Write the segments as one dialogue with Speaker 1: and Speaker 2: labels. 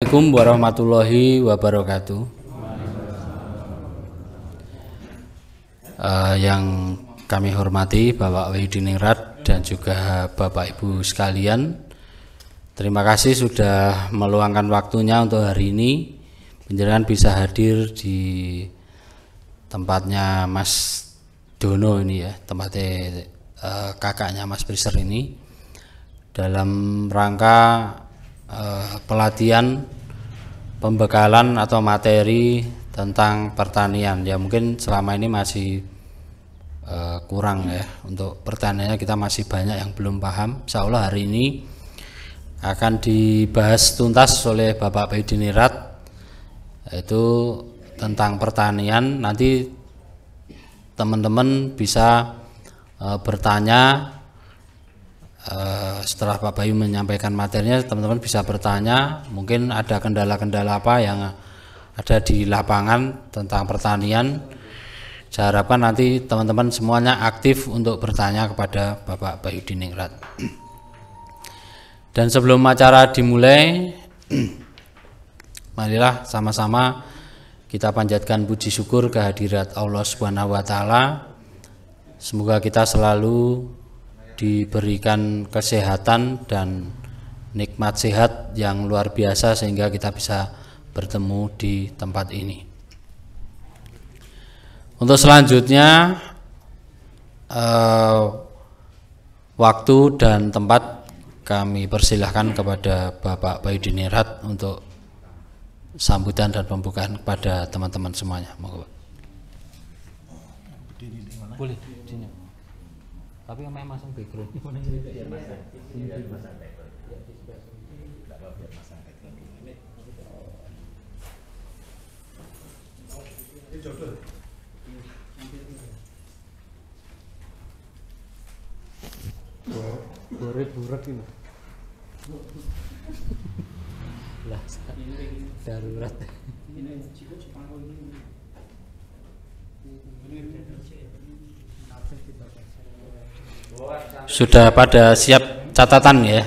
Speaker 1: Assalamualaikum warahmatullahi wabarakatuh. Yang kami hormati Bapak Wahidiningrat dan juga Bapak Ibu sekalian, terima kasih sudah meluangkan waktunya untuk hari ini. Panjenengan bisa hadir di tempatnya Mas Dono ini ya, tempatnya kakaknya Mas Priser ini, dalam rangka pelatihan pembekalan atau materi tentang pertanian. Ya mungkin selama ini masih kurang ya, untuk pertaniannya kita masih banyak yang belum paham. Insya Allah hari ini akan dibahas tuntas oleh Bapak Wahidiningrat, yaitu tentang pertanian. Nanti teman-teman bisa bertanya. Setelah Pak Bayu menyampaikan materinya, teman-teman bisa bertanya, mungkin ada kendala-kendala apa yang ada di lapangan tentang pertanian. Saya harapkan nanti teman-teman semuanya aktif untuk bertanya kepada Bapak Wahidiningrat. Dan sebelum acara dimulai, marilah sama-sama kita panjatkan puji syukur kehadirat Allah Subhanahu wa Ta'ala. Semoga kita selalu diberikan kesehatan dan nikmat sehat yang luar biasa sehingga kita bisa bertemu di tempat ini. Untuk selanjutnya, waktu dan tempat kami persilahkan kepada Bapak Wahidiningrat untuk sambutan dan pembukaan kepada teman-teman semuanya. Monggo. Boleh. Tapi yang masang background buret ini lah darurat. Sudah pada siap catatan ya?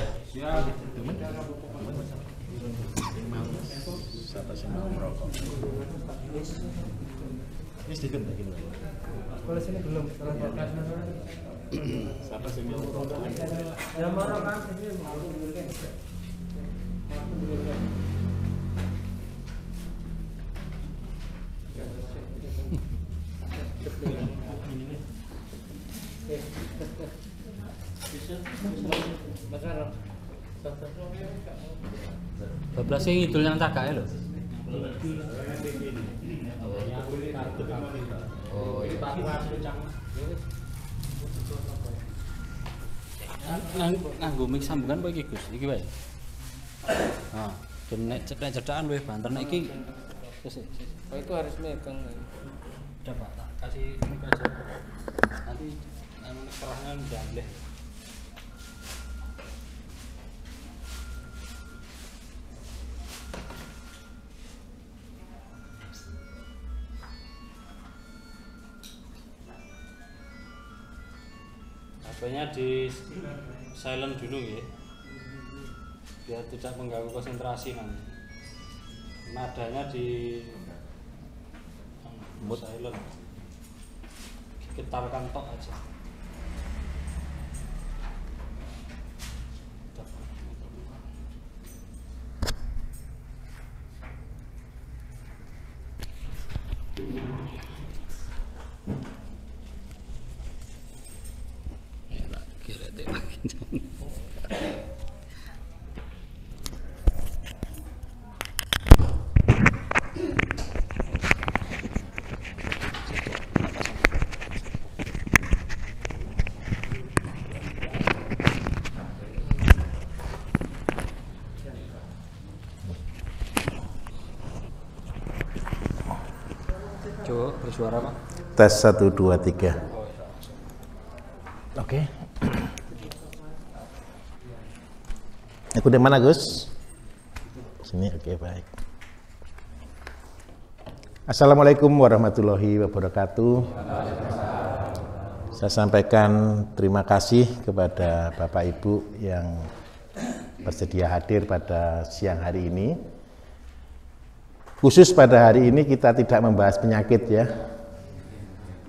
Speaker 1: Bablas sing ngidul yang cakake lho. Oh iya. Nganggo mix sambungan apa iki Gus? Iki wae. Nah, nek cedhakan luwih banter nek iki wis. Oh itu harus megang. Coba tak kasih mic aja. Nanti kerahnya ndamleh. HP-nya di silent dulu ya, biar tidak mengganggu konsentrasi nanti. Nadanya di mute silent, getarkan tok aja. Coba bersuara Pak.
Speaker 2: Tes 1 2 3. Oke. Aku di mana Gus? Sini, oke baik. Assalamualaikum warahmatullahi wabarakatuh. Saya sampaikan terima kasih kepada Bapak Ibu yang bersedia hadir pada siang hari ini Khusus pada hari ini kita tidak membahas penyakit ya,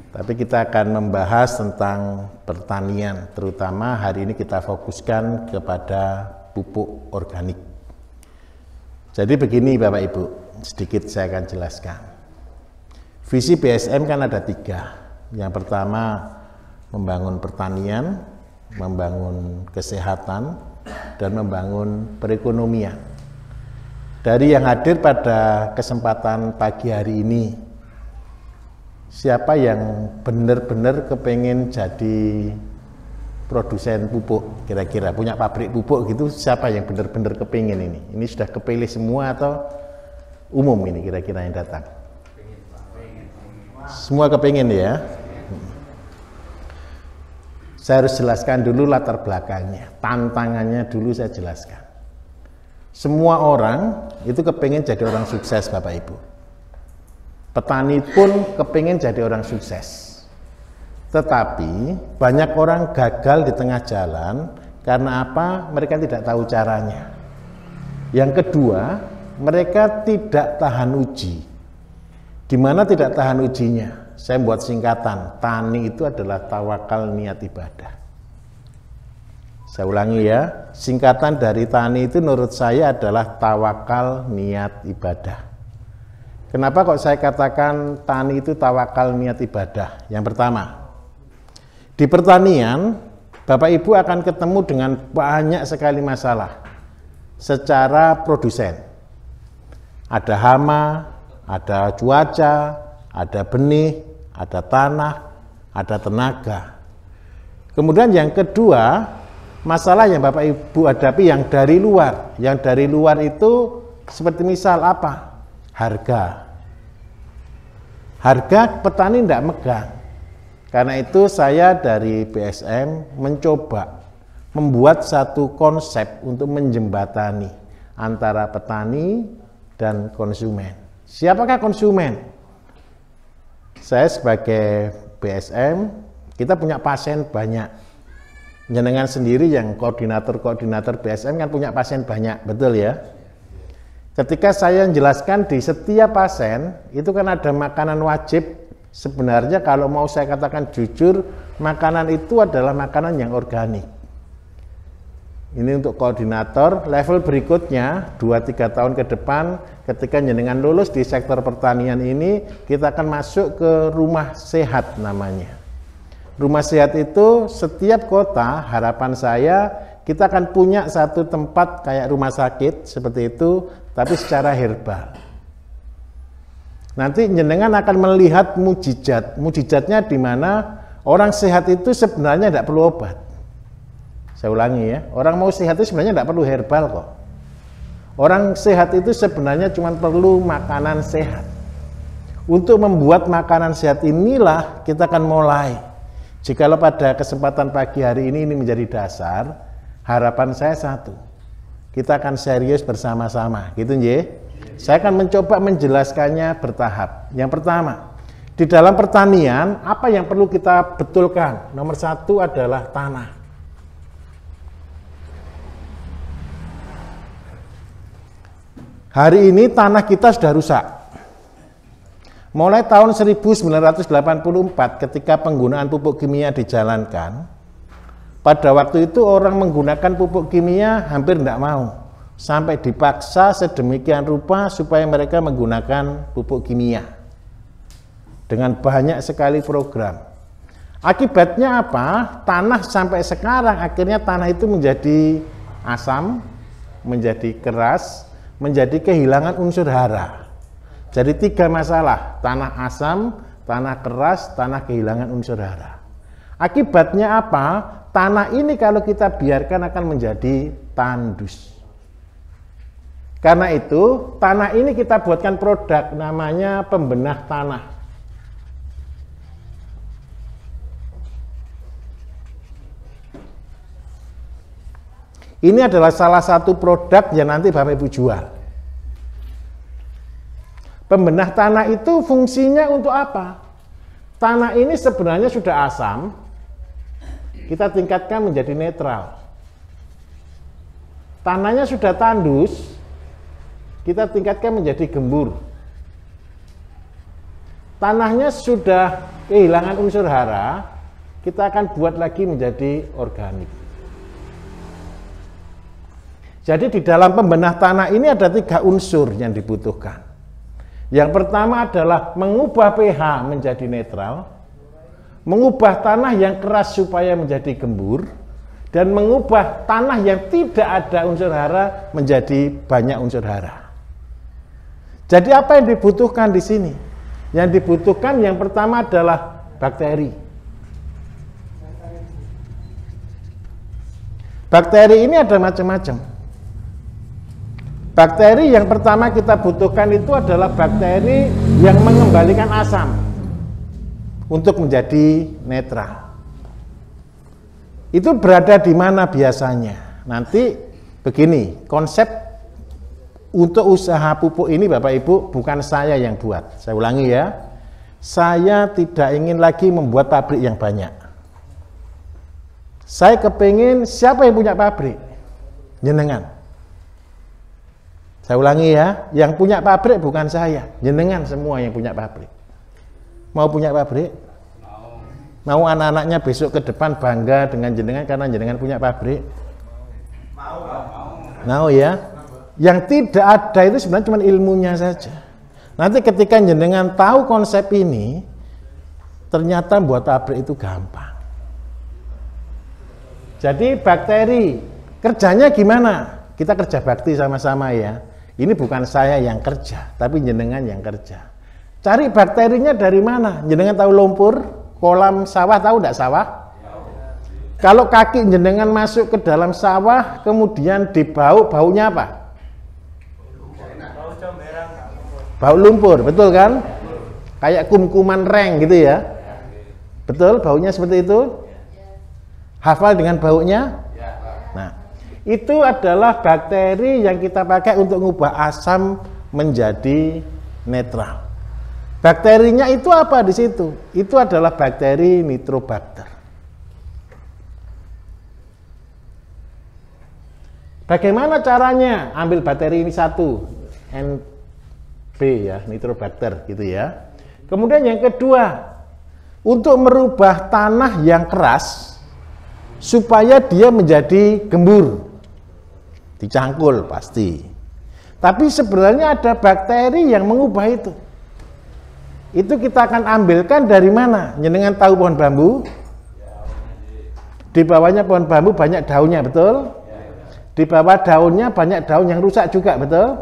Speaker 2: tapi kita akan membahas tentang pertanian, terutama hari ini kita fokuskan kepada pupuk organik. Jadi begini Bapak Ibu, sedikit saya akan jelaskan. Visi BSM kan ada 3. Yang pertama membangun pertanian, membangun kesehatan, dan membangun perekonomian. Dari yang hadir pada kesempatan pagi hari ini, siapa yang benar-benar kepengen jadi produsen pupuk, kira-kira punya pabrik pupuk gitu, siapa yang benar-benar kepengen ini? Ini sudah kepilih semua atau umum ini kira-kira yang datang? Semua kepengen ya? Saya harus jelaskan dulu latar belakangnya, tantangannya dulu saya jelaskan. Semua orang itu kepengen jadi orang sukses Bapak Ibu. Petani pun kepengen jadi orang sukses. Tetapi banyak orang gagal di tengah jalan karena apa? Mereka tidak tahu caranya. Yang kedua, mereka tidak tahan uji. Di mana tidak tahan ujinya? Saya buat singkatan, tani itu adalah tawakal niat ibadah. Saya ulangi ya, singkatan dari tani itu menurut saya adalah tawakal niat ibadah. Kenapa kok saya katakan tani itu tawakal niat ibadah? Yang pertama, di pertanian Bapak Ibu akan ketemu dengan banyak sekali masalah secara produsen. Ada hama, ada cuaca, ada benih, ada tanah, ada tenaga. Kemudian yang kedua, masalah yang Bapak Ibu hadapi yang dari luar. Yang dari luar itu seperti misal apa? Harga. Harga petani tidak megang. Karena itu saya dari BSM mencoba membuat satu konsep untuk menjembatani antara petani dan konsumen. Siapakah konsumen? Saya sebagai BSM, kita punya pasien banyak. Jenengan sendiri yang koordinator BSM kan punya pasien banyak, betul ya? Ketika saya menjelaskan di setiap pasien, itu kan ada makanan wajib. Sebenarnya kalau mau saya katakan jujur, makanan itu adalah makanan yang organik. Ini untuk koordinator, level berikutnya 2-3 tahun ke depan, ketika jenengan lulus di sektor pertanian ini, kita akan masuk ke rumah sehat namanya. Rumah sehat itu setiap kota, harapan saya kita akan punya satu tempat kayak rumah sakit seperti itu, tapi secara herbal. Nanti jenengan akan melihat mujizat. Mujizatnya di mana orang sehat itu sebenarnya tidak perlu obat. Saya ulangi ya, orang mau sehat itu sebenarnya tidak perlu herbal kok. Orang sehat itu sebenarnya cuma perlu makanan sehat. Untuk membuat makanan sehat inilah kita akan mulai. Jikalau pada kesempatan pagi hari ini menjadi dasar, harapan saya satu, kita akan serius bersama-sama, gitu nggih. Saya akan mencoba menjelaskannya bertahap. Yang pertama, di dalam pertanian, apa yang perlu kita betulkan? Nomor 1 adalah tanah. Hari ini tanah kita sudah rusak. Mulai tahun 1984 ketika penggunaan pupuk kimia dijalankan, pada waktu itu orang menggunakan pupuk kimia hampir tidak mau. Sampai dipaksa sedemikian rupa supaya mereka menggunakan pupuk kimia. Dengan banyak sekali program. Akibatnya apa? Tanah sampai sekarang akhirnya tanah itu menjadi asam, menjadi keras, menjadi kehilangan unsur hara. Jadi 3 masalah, tanah asam, tanah keras, tanah kehilangan unsur hara. Akibatnya apa? Tanah ini kalau kita biarkan akan menjadi tandus. Karena itu, tanah ini kita buatkan produk namanya pembenah tanah. Ini adalah salah satu produk yang nanti Bapak Ibu jual. Pembenah tanah itu fungsinya untuk apa? Tanah ini sebenarnya sudah asam, kita tingkatkan menjadi netral. Tanahnya sudah tandus, kita tingkatkan menjadi gembur. tanahnya sudah kehilangan unsur hara, kita akan buat lagi menjadi organik. Jadi di dalam pembenah tanah ini ada 3 unsur yang dibutuhkan. Yang pertama adalah mengubah pH menjadi netral, mengubah tanah yang keras supaya menjadi gembur, dan mengubah tanah yang tidak ada unsur hara menjadi banyak unsur hara. Jadi apa yang dibutuhkan di sini? Yang dibutuhkan yang pertama adalah bakteri. Bakteri ini ada macam-macam. Bakteri yang pertama kita butuhkan itu adalah bakteri yang mengembalikan asam untuk menjadi netral. Itu berada di mana biasanya? Nanti begini, konsep untuk usaha pupuk ini Bapak Ibu bukan saya yang buat. Saya ulangi ya. Saya tidak ingin lagi membuat pabrik yang banyak. Saya kepingin siapa yang punya pabrik? Jenengan. Saya ulangi ya, yang punya pabrik bukan saya, jenengan semua yang punya pabrik. Mau punya pabrik? Mau anak-anaknya besok ke depan bangga dengan jenengan karena jenengan punya pabrik? Mau ya? Yang tidak ada itu sebenarnya cuma ilmunya saja. Nanti ketika jenengan tahu konsep ini, ternyata buat pabrik itu gampang. Jadi bakteri, kerjanya gimana? Kita kerja bakti sama-sama ya. Ini bukan saya yang kerja, tapi jenengan yang kerja. Cari bakterinya dari mana? Jenengan tahu lumpur, kolam sawah, tahu enggak sawah? Kalau kaki jenengan masuk ke dalam sawah, kemudian dibau, baunya apa? Bau lumpur, betul kan? Kayak kum-kuman reng gitu ya. Betul, baunya seperti itu? Hafal dengan baunya? Nah, itu adalah bakteri yang kita pakai untuk mengubah asam menjadi netral. Bakterinya itu apa di situ? Itu adalah bakteri Nitrobacter. Bagaimana caranya? Ambil bakteri ini satu, NB ya, Nitrobacter gitu ya. Kemudian yang kedua, untuk merubah tanah yang keras supaya dia menjadi gembur, dicangkul pasti. Tapi sebenarnya ada bakteri yang mengubah itu. Itu kita akan ambilkan dari mana? Jenengan tahu pohon bambu? Di bawahnya pohon bambu banyak daunnya, betul? Di bawah daunnya banyak daun yang rusak juga, betul?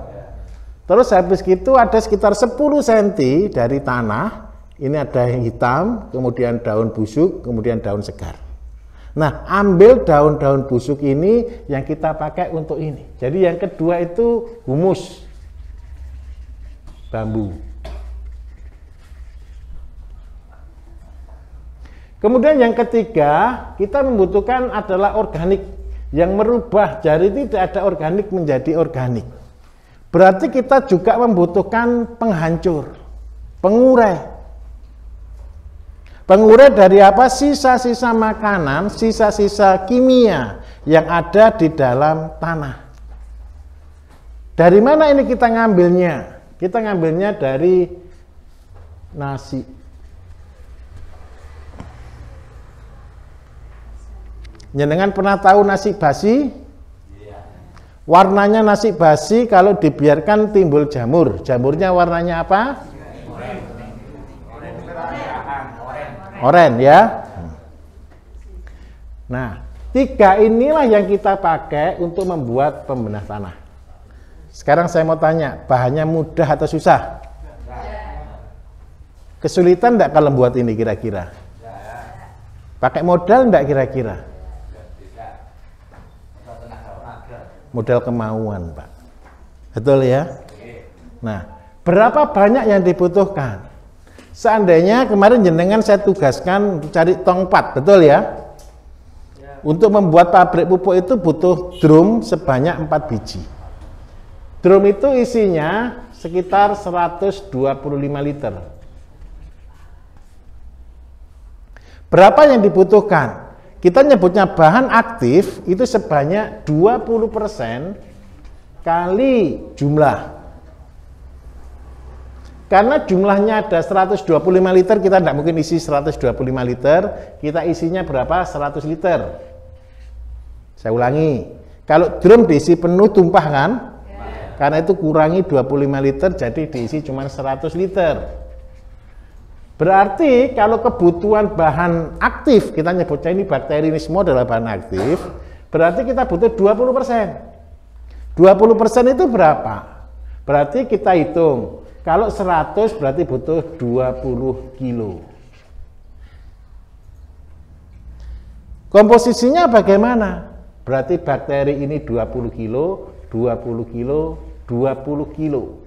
Speaker 2: Terus habis itu ada sekitar 10 cm dari tanah. Ini ada yang hitam, kemudian daun busuk, kemudian daun segar. Nah, ambil daun-daun busuk ini yang kita pakai untuk ini. Jadi yang kedua itu humus bambu. Kemudian yang ketiga, kita membutuhkan adalah organik yang merubah dari tidak ada organik menjadi organik. Berarti kita juga membutuhkan penghancur, pengurai. Pengurai dari apa? Sisa-sisa makanan, sisa-sisa kimia yang ada di dalam tanah. Dari mana ini kita ngambilnya? Kita ngambilnya dari nasi. Jenengan pernah tahu nasi basi? Warnanya nasi basi kalau dibiarkan timbul jamur. Jamurnya warnanya apa? Oren ya. Nah, 3 inilah yang kita pakai untuk membuat pembenah tanah. Sekarang saya mau tanya, bahannya mudah atau susah? Kesulitan enggak kalau buat ini kira-kira? Pakai modal enggak kira-kira? Modal kemauan, Pak. Betul ya? Nah, berapa banyak yang dibutuhkan? Seandainya kemarin jenengan saya tugaskan cari tongpat, betul ya? Untuk membuat pabrik pupuk itu butuh drum sebanyak 4 biji. Drum itu isinya sekitar 125 liter. Berapa yang dibutuhkan? Kita nyebutnya bahan aktif itu sebanyak 20% kali jumlah. Karena jumlahnya ada 125 liter, kita tidak mungkin isi 125 liter, kita isinya berapa? 100 liter. Saya ulangi, kalau drum diisi penuh tumpah kan? Karena itu kurangi 25 liter, jadi diisi cuma 100 liter. Berarti kalau kebutuhan bahan aktif, kita nyebutnya ini bakteri ini semua adalah bahan aktif, berarti kita butuh 20%. 20% itu berapa? Berarti kita hitung, kalau 100 berarti butuh 20 kilo. Komposisinya bagaimana? Berarti bakteri ini 20 kilo, 20 kilo, 20 kilo.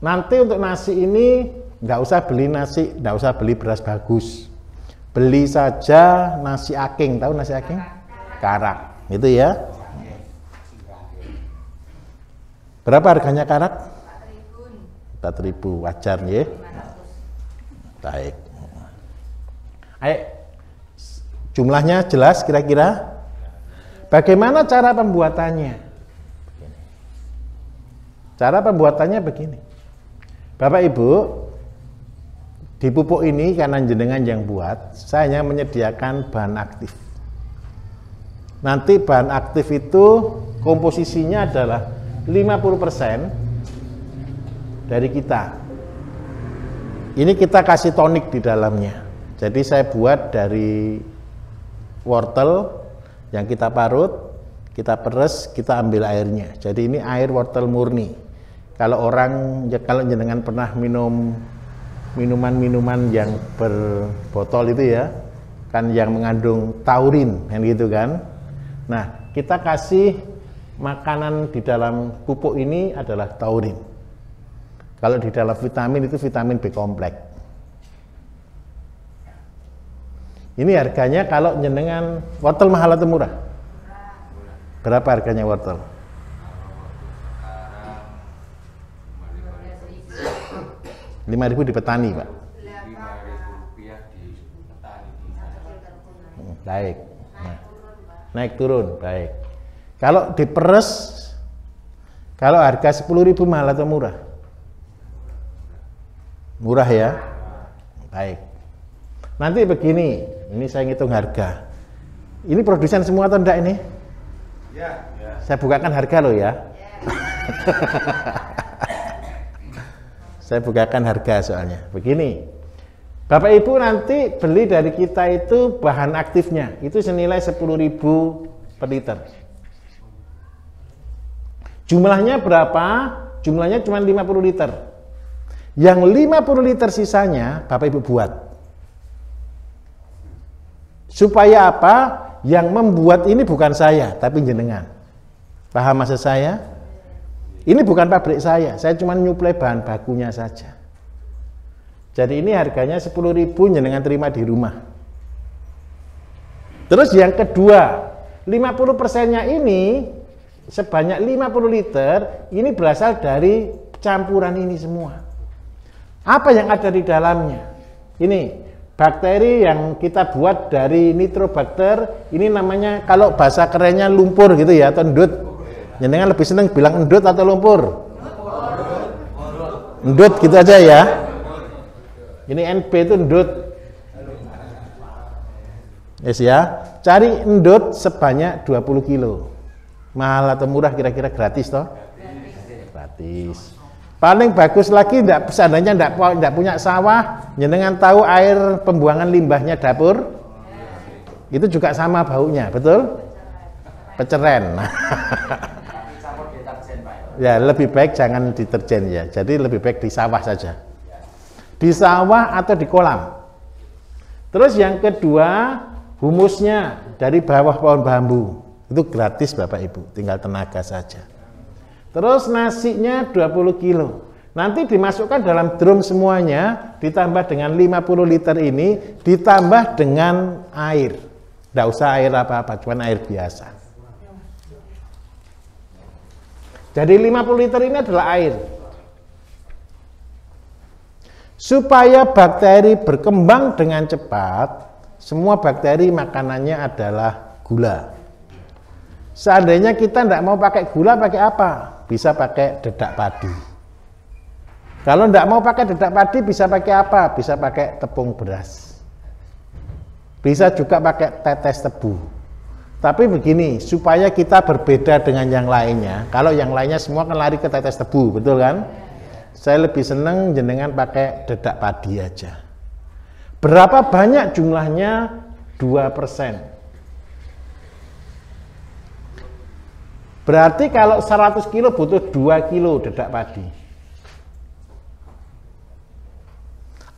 Speaker 2: Nanti untuk nasi ini nggak usah beli nasi, nggak usah beli beras bagus. Beli saja nasi aking, tahu nasi aking? Karak, gitu ya. Berapa harganya karak? 4.000, wajar ya. Baik. Ayo, jumlahnya jelas kira-kira? Bagaimana cara pembuatannya? Cara pembuatannya begini. Bapak Ibu, di pupuk ini karena jenengan yang buat, saya hanya menyediakan bahan aktif. Nanti bahan aktif itu komposisinya adalah 50% dari kita. Ini kita kasih tonik di dalamnya. Jadi saya buat dari wortel yang kita parut, kita peres, kita ambil airnya. Jadi ini air wortel murni. Kalau jenengan pernah minum minuman-minuman yang berbotol itu ya, kan yang mengandung taurin kan gitu kan. Nah, kita kasih makanan di dalam pupuk ini adalah taurin. Kalau di dalam vitamin itu vitamin B kompleks. Ini harganya kalau jenengan wortel mahal atau murah? Berapa harganya wortel? 5.000 di petani, Pak.
Speaker 3: 5.000 rupiah di petani.
Speaker 2: Baik. Nah, naik turun, baik. Kalau diperes, kalau harga 10.000 mahal atau murah? Murah ya? Baik. Nanti begini, ini saya ngitung harga. Ini produsen semua atau enggak ini?
Speaker 3: Ya.
Speaker 2: Saya bukakan harga loh ya. Saya bukakan harga soalnya. Begini, Bapak Ibu nanti beli dari kita itu bahan aktifnya, itu senilai 10.000 per liter. Jumlahnya berapa? Jumlahnya cuma 50 liter. Yang 50 liter sisanya Bapak Ibu buat. Supaya apa? Yang membuat ini bukan saya, tapi jenengan. Paham maksud saya? Ini bukan pabrik saya cuma nyuplai bahan bakunya saja. Jadi ini harganya 10.000 jenengan terima di rumah. Terus yang kedua, 50%-nya ini sebanyak 50 liter ini berasal dari campuran ini semua. Apa yang ada di dalamnya? Ini bakteri yang kita buat dari nitrobakter, ini namanya kalau bahasa kerennya lumpur gitu ya, atau endut. Jenengan lebih seneng bilang endut atau lumpur? Endut gitu aja ya. Ini NP itu endut. Yes ya. Cari endut sebanyak 20 kilo. Mahal atau murah kira-kira gratis toh? Gratis. Paling bagus lagi seandainya enggak punya sawah, jenengan tahu air pembuangan limbahnya dapur? Itu juga sama baunya, betul? Peceren. Ya, lebih baik jangan deterjen ya. Jadi lebih baik di sawah saja. Di sawah atau di kolam. Terus yang kedua, humusnya dari bawah pohon bambu. Itu gratis Bapak Ibu, tinggal tenaga saja. Terus nasinya 20 kilo. Nanti dimasukkan dalam drum semuanya, ditambah dengan 50 liter ini, ditambah dengan air. Tidak usah air apa-apa, cuma air biasa. Jadi 50 liter ini adalah air. Supaya bakteri berkembang dengan cepat, semua bakteri makanannya adalah gula. Seandainya kita tidak mau pakai gula, pakai apa? Bisa pakai dedak padi. Kalau tidak mau pakai dedak padi, bisa pakai apa? Bisa pakai tepung beras. Bisa juga pakai tetes tebu. Tapi begini, supaya kita berbeda dengan yang lainnya. Kalau yang lainnya semua kan lari ke tetes tebu, betul kan? Saya lebih senang jenengan pakai dedak padi aja. Berapa banyak jumlahnya? 2%. Berarti kalau 100 kilo butuh 2 kilo dedak padi.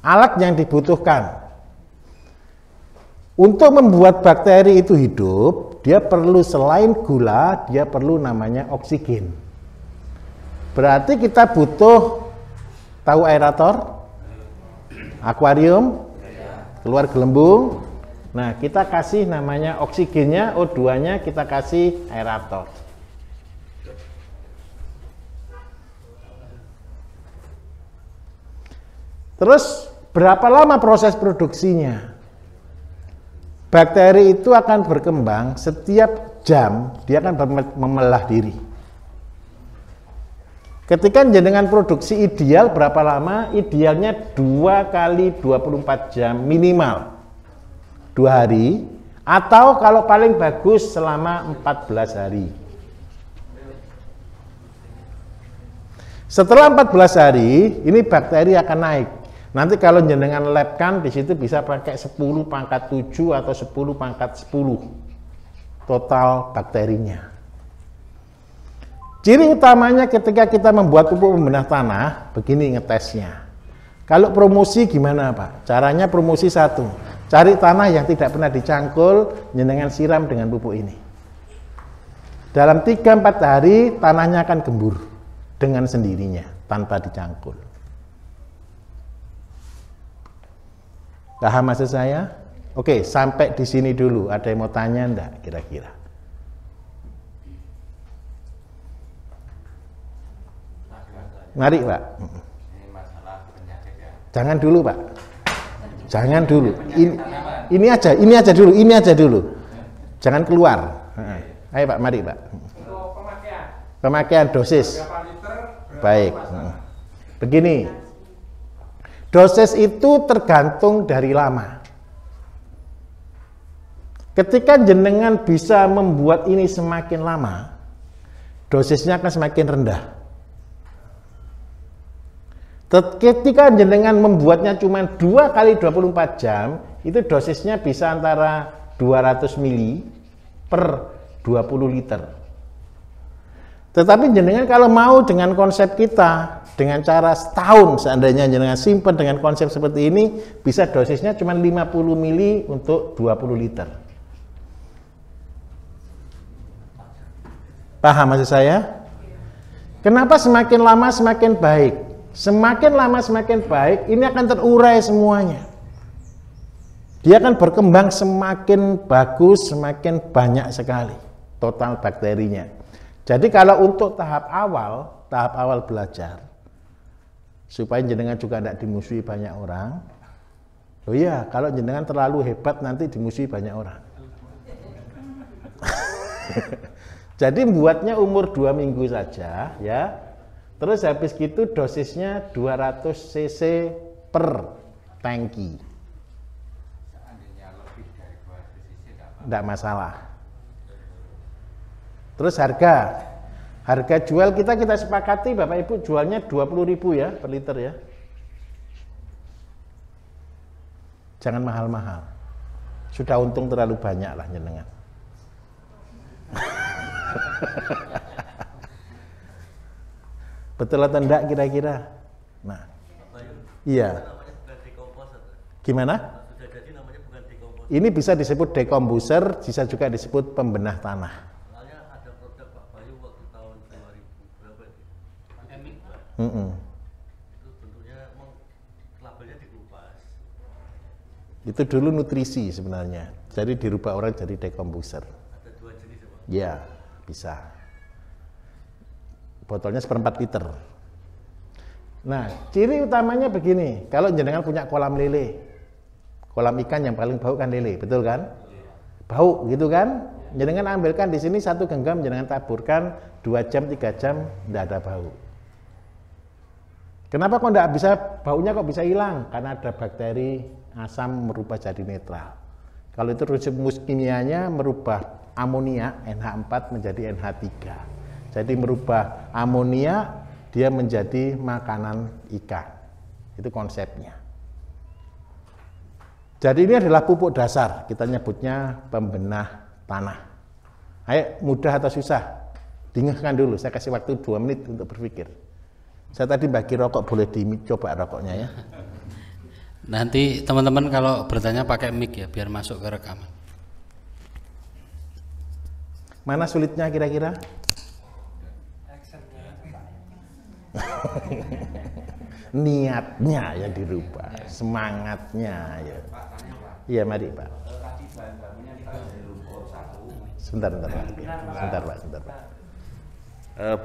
Speaker 2: Alat yang dibutuhkan untuk membuat bakteri itu hidup, dia perlu selain gula, dia perlu namanya oksigen. Berarti kita butuh, tahu aerator? Akuarium, keluar gelembung. Nah, kita kasih namanya oksigennya, O2-nya kita kasih aerator. Terus berapa lama proses produksinya? Bakteri itu akan berkembang setiap jam, dia akan memelah diri. Ketika jenengan produksi ideal berapa lama? Idealnya 2 kali 24 jam minimal 2 hari, atau kalau paling bagus selama 14 hari. Setelah 14 hari, ini bakteri akan naik. Nanti kalau jenengan labkan di situ bisa pakai 10 pangkat 7 atau 10 pangkat 10 total bakterinya. Ciri utamanya ketika kita membuat pupuk pembenah tanah, begini ngetesnya. Kalau promosi gimana Pak? Caranya promosi 1, cari tanah yang tidak pernah dicangkul, jenengan siram dengan pupuk ini. Dalam 3-4 hari tanahnya akan gembur dengan sendirinya tanpa dicangkul. Paham maksud saya? Oke, sampai di sini dulu. Ada yang mau tanya enggak kira-kira? Mari Pak.
Speaker 3: Ini masalah penyakit ya.
Speaker 2: Jangan dulu Pak. Jangan dulu. Ini aja dulu. Jangan keluar. Ayo Pak, mari Pak. Pemakaian dosis. Baik. Begini. Dosis itu tergantung dari lama. Ketika jenengan bisa membuat ini semakin lama, dosisnya akan semakin rendah. Ketika jenengan membuatnya cuma 2 kali 24 jam, itu dosisnya bisa antara 200 mili per 20 liter. Tetapi jenengan kalau mau dengan konsep kita, dengan cara setahun seandainya jenengan simpan dengan konsep seperti ini, bisa dosisnya cuma 50 mili untuk 20 liter. Paham maksud saya? Kenapa semakin lama semakin baik? Semakin lama semakin baik, ini akan terurai semuanya. Dia akan berkembang semakin bagus, semakin banyak sekali total bakterinya. Jadi kalau untuk tahap awal belajar, supaya jenengan juga tidak dimusuhi banyak orang. Oh iya, kalau jenengan terlalu hebat nanti dimusuhi banyak orang. Jadi buatnya umur 2 minggu saja ya. Terus habis gitu dosisnya 200 cc per tangki.
Speaker 3: Seandainya lebih dari 200 cc
Speaker 2: Tidak masalah. Terus harga jual kita sepakati Bapak Ibu jualnya 20.000 ya per liter ya. Jangan mahal-mahal. Sudah untung terlalu banyak lah jenengan. Betul atau enggak kira-kira? Nah, iya. Gimana? Ini bisa disebut dekomposer, bisa juga disebut pembenah tanah.
Speaker 4: Ada produk Pak Bayu waktu tahun 2000 berapa itu? Itu bentuknya emang labelnya dikupas.
Speaker 2: Itu dulu nutrisi sebenarnya. Jadi dirubah orang jadi dekomposer.
Speaker 4: Ada 2 jenis ya Pak?
Speaker 2: Ya, bisa. Botolnya 1/4 liter. Nah, ciri utamanya begini. Kalau jenengan punya kolam lele, kolam ikan yang paling bau kan lele, betul kan? Bau gitu kan? jenengan ambilkan di sini 1 genggam, jenengan taburkan 2 jam 3 jam tidak ada bau. Kenapa kok tidak bisa, baunya kok bisa hilang? Karena ada bakteri asam merubah jadi netral. Kalau itu rumus kimianya merubah amonia NH4 menjadi NH3. Jadi merubah amonia dia menjadi makanan ikan. Itu konsepnya. Jadi ini adalah pupuk dasar, kita nyebutnya pembenah tanah. Ayo, mudah atau susah? Dengarkan dulu, saya kasih waktu 2 menit untuk berpikir. Saya tadi bagi rokok, boleh dicoba rokoknya ya.
Speaker 1: Nanti teman-teman kalau bertanya pakai mic ya, biar masuk ke rekaman.
Speaker 2: Mana sulitnya kira-kira? Niatnya yang dirubah, semangatnya ya. Iya, mari Pak.
Speaker 3: Tadi bahan bakunya kita dari lumpur 1.
Speaker 2: Sebentar Pak.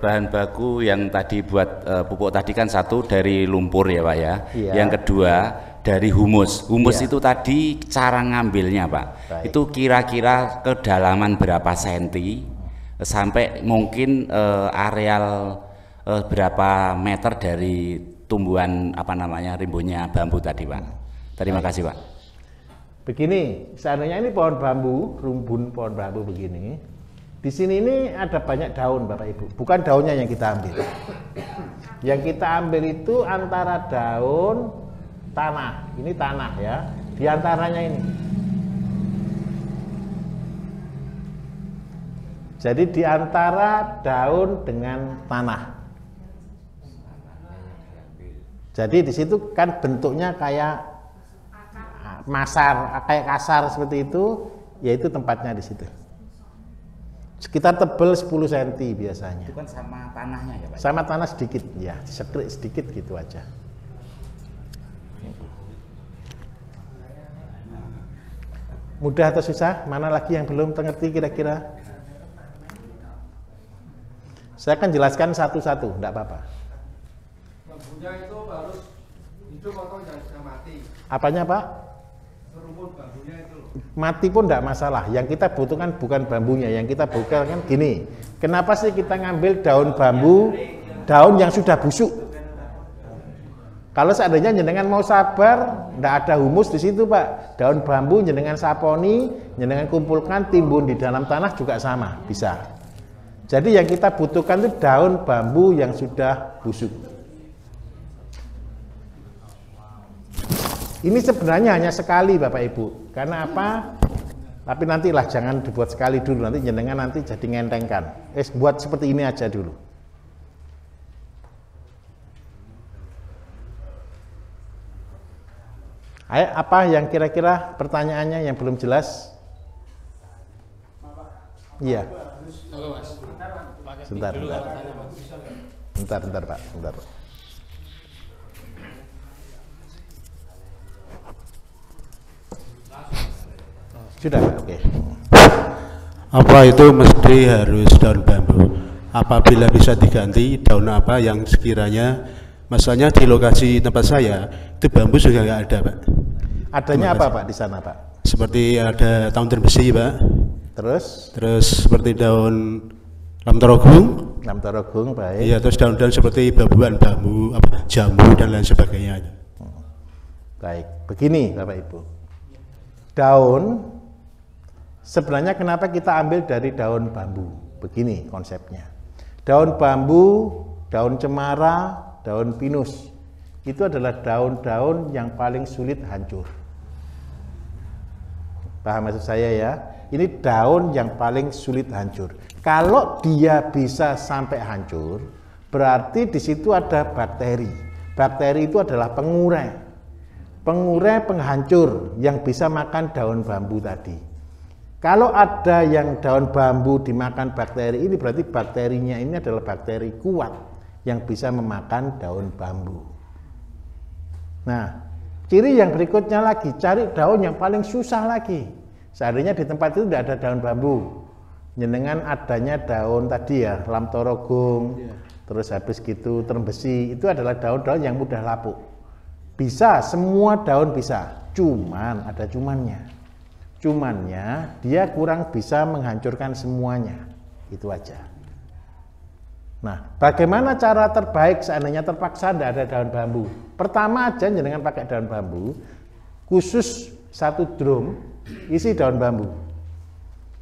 Speaker 5: Bahan baku yang tadi buat pupuk tadi kan 1 dari lumpur ya Pak ya.
Speaker 2: Iya.
Speaker 5: Yang kedua dari humus. Humus
Speaker 2: Iya.
Speaker 5: itu tadi cara ngambilnya Pak.
Speaker 2: Baik.
Speaker 5: Itu kira-kira kedalaman berapa senti sampai mungkin areal berapa meter dari tumbuhan rimbunnya bambu tadi Pak. Terima kasih Pak.
Speaker 2: Begini, seandainya ini pohon bambu, rumpun pohon bambu begini. Di sini ini ada banyak daun Bapak Ibu, bukan daunnya yang kita ambil. Yang kita ambil itu antara daun tanah, ini tanah ya, di antaranya ini. Jadi di antara daun dengan tanah. Jadi di situ kan bentuknya kayak masar, kayak kasar seperti itu, yaitu tempatnya di situ. Sekitar tebal 10 cm biasanya.
Speaker 5: Itu kan sama tanahnya ya Pak.
Speaker 2: Sama tanah sedikit, ya, sekrik sedikit gitu aja. Mudah atau susah? Mana lagi yang belum mengerti kira-kira? Saya akan jelaskan satu-satu, enggak apa-apa.
Speaker 4: Bambunya itu harus hidup atau jangan sudah mati?
Speaker 2: Apanya Pak?
Speaker 4: Serumpun bambunya itu.
Speaker 2: Mati pun enggak masalah. Yang kita butuhkan bukan bambunya, yang kita butuhkan kan gini. Kenapa sih kita ngambil daun bambu, daun yang sudah busuk? Kalau seandainya jenengan mau sabar, enggak ada humus di situ Pak. Daun bambu jenengan saponi, jenengan kumpulkan, timbun di dalam tanah juga sama, bisa. Jadi yang kita butuhkan itu daun bambu yang sudah busuk. Ini sebenarnya hanya sekali Bapak Ibu. Karena apa? Tapi nantilah, jangan dibuat sekali dulu, nanti jenengan nanti jadi ngentengkan. Buat seperti ini aja dulu. Ayo, apa yang kira-kira pertanyaannya yang belum jelas? Iya. Sebentar Pak. Sudah, oke.
Speaker 6: Apa itu mesti harus daun bambu? Apabila bisa diganti daun apa yang sekiranya, masalahnya di lokasi tempat saya itu bambu juga nggak ada Pak.
Speaker 2: Adanya apa Pak di sana Pak?
Speaker 6: Seperti ada daun besi Pak.
Speaker 2: Terus
Speaker 6: seperti daun lamtorogung.
Speaker 2: Lamtorogung, baik.
Speaker 6: Iya, terus daun-daun seperti babuan bambu, jamu dan lain sebagainya.
Speaker 2: Baik, begini Bapak Ibu. Daun sebenarnya kenapa kita ambil dari daun bambu? Begini konsepnya. Daun bambu, daun cemara, daun pinus itu adalah daun-daun yang paling sulit hancur. Paham maksud saya ya? Ini daun yang paling sulit hancur. Kalau dia bisa sampai hancur, berarti di situ ada bakteri. Bakteri itu adalah pengurai. Pengurai penghancur yang bisa makan daun bambu tadi. Kalau ada yang daun bambu dimakan bakteri ini, berarti bakterinya ini adalah bakteri kuat yang bisa memakan daun bambu. Nah, ciri yang berikutnya lagi, cari daun yang paling susah lagi. Seandainya di tempat itu tidak ada daun bambu, jenengan adanya daun tadi ya, lamtorogung, terus habis gitu terembesi, itu adalah daun-daun yang mudah lapuk. Bisa, semua daun bisa, cuman ada cumannya. cumannya dia kurang bisa menghancurkan semuanya, itu aja. Nah, bagaimana cara terbaik seandainya terpaksa tidak ada daun bambu? Pertama aja jenengan pakai daun bambu, khusus 1 drum isi daun bambu.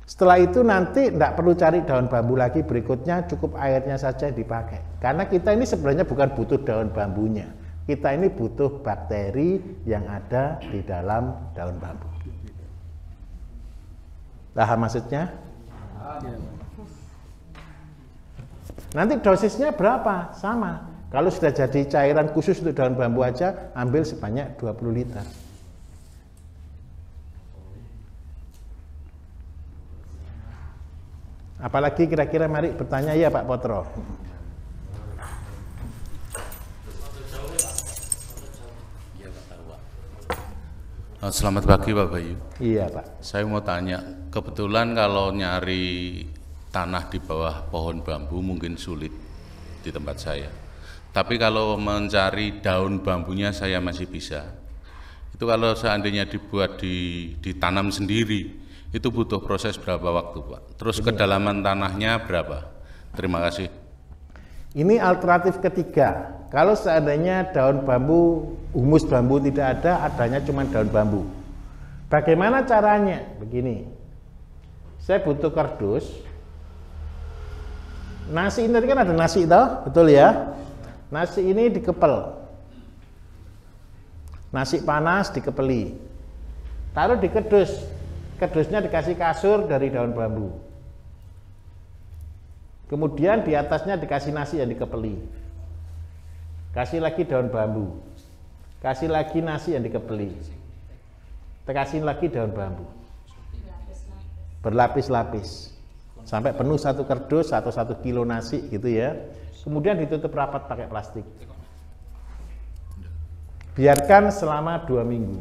Speaker 2: Setelah itu nanti tidak perlu cari daun bambu lagi, berikutnya cukup airnya saja dipakai. Karena kita ini sebenarnya bukan butuh daun bambunya, kita ini butuh bakteri yang ada di dalam daun bambu. Paham maksudnya? Nanti dosisnya berapa? Sama. Kalau sudah jadi cairan khusus untuk daun bambu aja, ambil sebanyak 20 liter. Apalagi kira-kira, mari bertanya ya Pak Potro.
Speaker 7: Selamat pagi Pak Bayu.
Speaker 2: Iya Pak.
Speaker 7: Saya mau tanya, kebetulan kalau nyari tanah di bawah pohon bambu mungkin sulit di tempat saya. Tapi kalau mencari daun bambunya saya masih bisa. Itu kalau seandainya dibuat ditanam sendiri, itu butuh proses berapa waktu Pak? Terus kedalaman tanahnya berapa? Terima kasih.
Speaker 2: Ini alternatif ketiga. Kalau seandainya daun bambu, humus bambu tidak ada, adanya cuma daun bambu. Bagaimana caranya? Begini. Saya butuh kardus. Nasi ini tadi kan ada nasi toh, betul ya? Nasi ini dikepel. Nasi panas dikepeli. Taruh di kedus. Kedusnya dikasih kasur dari daun bambu. Kemudian di atasnya dikasih nasi yang dikepeli. Kasih lagi daun bambu. Kasih lagi nasi yang dikepeli. Kasih lagi daun bambu. Berlapis-lapis. Sampai penuh 1 kardus atau 1 kilo nasi gitu ya. Kemudian ditutup rapat pakai plastik. Biarkan selama 2 minggu.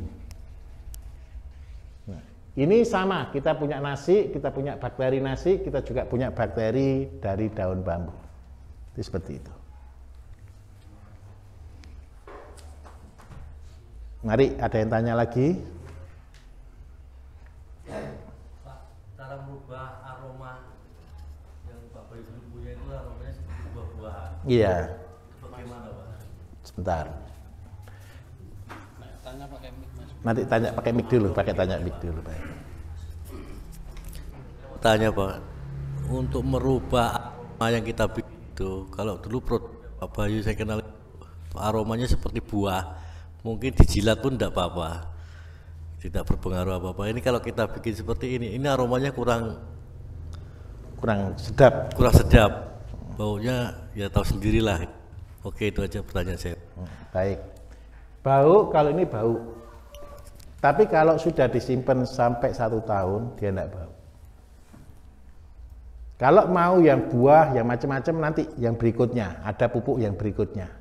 Speaker 2: Ini sama, kita punya nasi, kita punya bakteri nasi, kita juga punya bakteri dari daun bambu. Itu seperti itu. Mari, ada yang tanya lagi?
Speaker 8: Pak, cara merubah aroma yang Pak Bayu punya itu aromanya seperti buah-buahan.
Speaker 2: Iya.
Speaker 8: Bagaimana Pak?
Speaker 2: Sebentar. Nanti tanya pakai mic dulu, tanya mic dulu Pak.
Speaker 8: Tanya Pak, untuk merubah aroma yang kita bikin itu, kalau dulu Pak Bayu saya kenal aromanya seperti buah, mungkin dijilat pun tidak apa-apa, tidak berpengaruh apa-apa. Ini kalau kita bikin seperti ini aromanya kurang
Speaker 2: sedap.
Speaker 8: Baunya ya tahu sendirilah. Oke, itu aja pertanyaan saya.
Speaker 2: Baik. Bau, kalau ini bau. Tapi kalau sudah disimpan sampai 1 tahun, dia tidak bau. Kalau mau yang buah, yang macam-macam, nanti yang berikutnya, ada pupuk yang berikutnya.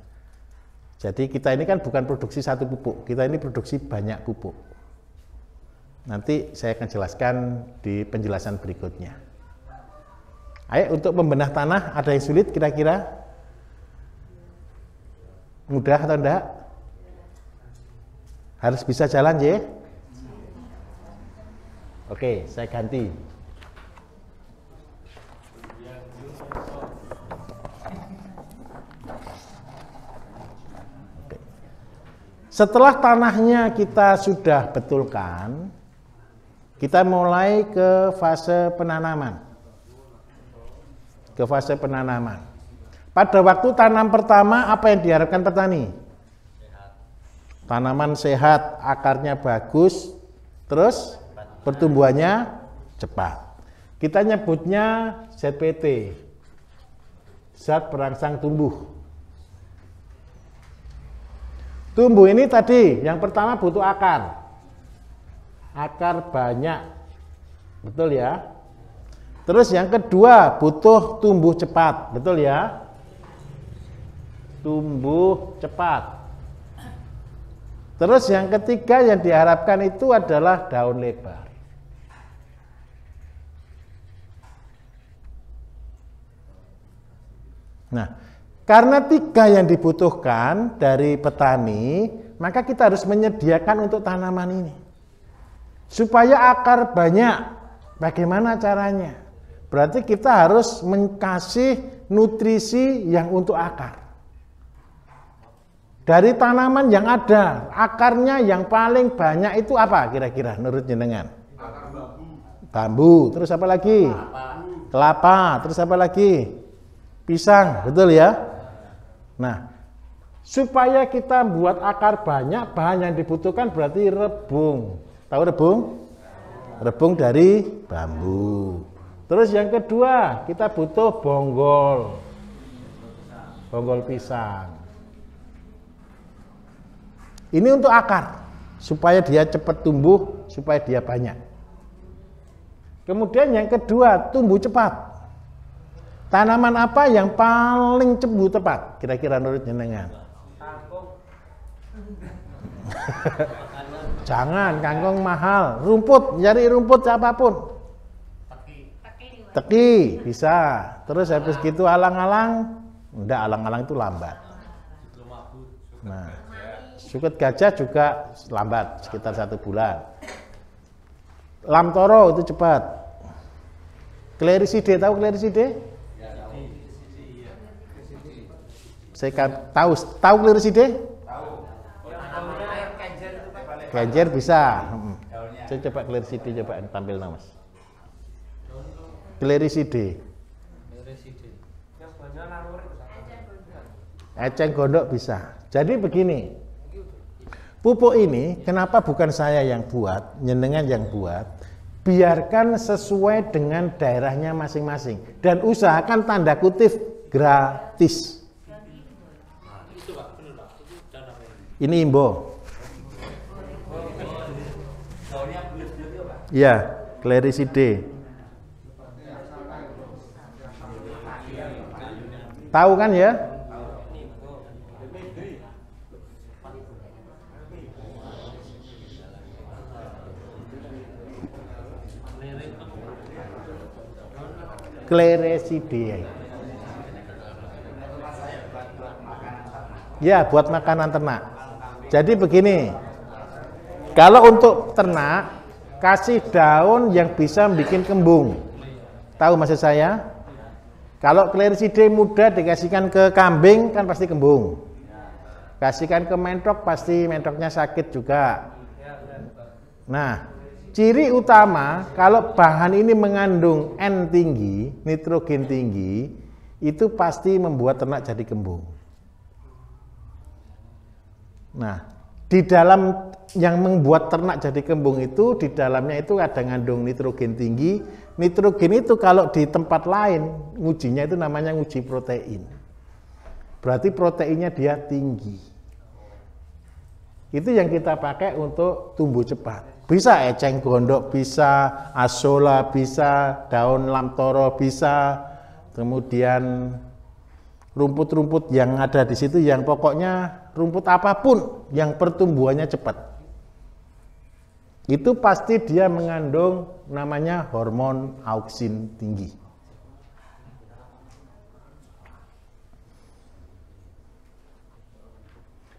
Speaker 2: Jadi kita ini kan bukan produksi 1 pupuk, kita ini produksi banyak pupuk. Nanti saya akan jelaskan di penjelasan berikutnya. Ayo, untuk membenah tanah, ada yang sulit kira-kira? Mudah atau enggak? Harus bisa jalan ya? Oke, saya ganti. Oke. Setelah tanahnya kita sudah betulkan, kita mulai ke fase penanaman. Pada waktu tanam pertama, apa yang diharapkan petani? Tanaman sehat, akarnya bagus, terus pertumbuhannya cepat. Kita nyebutnya ZPT, zat perangsang tumbuh. Tumbuh ini tadi, yang pertama butuh akar. Akar banyak, betul ya? Terus yang kedua butuh tumbuh cepat, betul ya? Tumbuh cepat. Terus yang ketiga yang diharapkan itu adalah daun lebar. Nah, karena 3 yang dibutuhkan dari petani, maka kita harus menyediakan untuk tanaman ini. Supaya akar banyak, bagaimana caranya? Berarti kita harus mengkasih nutrisi yang untuk akar. Dari tanaman yang ada, akarnya yang paling banyak itu apa kira-kira menurut jenengan? Bambu, terus apa lagi? Kelapa, terus apa lagi? Pisang, betul ya? Nah, supaya kita buat akar banyak, bahan yang dibutuhkan berarti rebung. Tahu rebung? Rebung dari bambu. Terus yang kedua, kita butuh bonggol. Bonggol pisang. Ini untuk akar, supaya dia cepat tumbuh, supaya dia banyak. Kemudian yang kedua, tumbuh cepat. Tanaman apa yang paling tumbuh cepat? Kira-kira menurut jenengan? Jangan, kangkung mahal. Rumput, cari rumput siapapun. Teki, bisa. Terus habis gitu alang-alang. Enggak, alang-alang itu lambat. Nah, suket gajah juga lambat, sekitar 1 bulan. Lamtoro itu cepat. Kleriside, tahu kleriside? Saya tahu kleriside? Kenjer bisa. Saya coba kleriside, coba tampil Mas. Kleriside. Eceng gondok bisa. Jadi begini. Pupuk ini kenapa bukan saya yang buat, jenengan yang buat? Biarkan sesuai dengan daerahnya masing-masing dan usahakan tanda kutip gratis. Ini imbo. Ya, kleriside. Tahu kan ya? Kleriside. Ya, buat makanan ternak. Jadi begini, kalau untuk ternak, kasih daun yang bisa bikin kembung. Tahu maksud saya? Kalau kleriside muda dikasihkan ke kambing, kan pasti kembung. Kasihkan ke mentok, pasti mentoknya sakit juga. Nah, ciri utama kalau bahan ini mengandung N tinggi, nitrogen tinggi, itu pasti membuat ternak jadi kembung. Nah, di dalam yang membuat ternak jadi kembung itu, di dalamnya itu ada ngandung nitrogen tinggi. Nitrogen itu kalau di tempat lain, ngujinya itu namanya nguji protein. Berarti proteinnya dia tinggi. Itu yang kita pakai untuk tumbuh cepat. Bisa eceng gondok, bisa asola, bisa daun lamtoro, bisa. Kemudian rumput-rumput yang ada di situ, yang pokoknya rumput apapun yang pertumbuhannya cepat. Itu pasti dia mengandung namanya hormon auksin tinggi.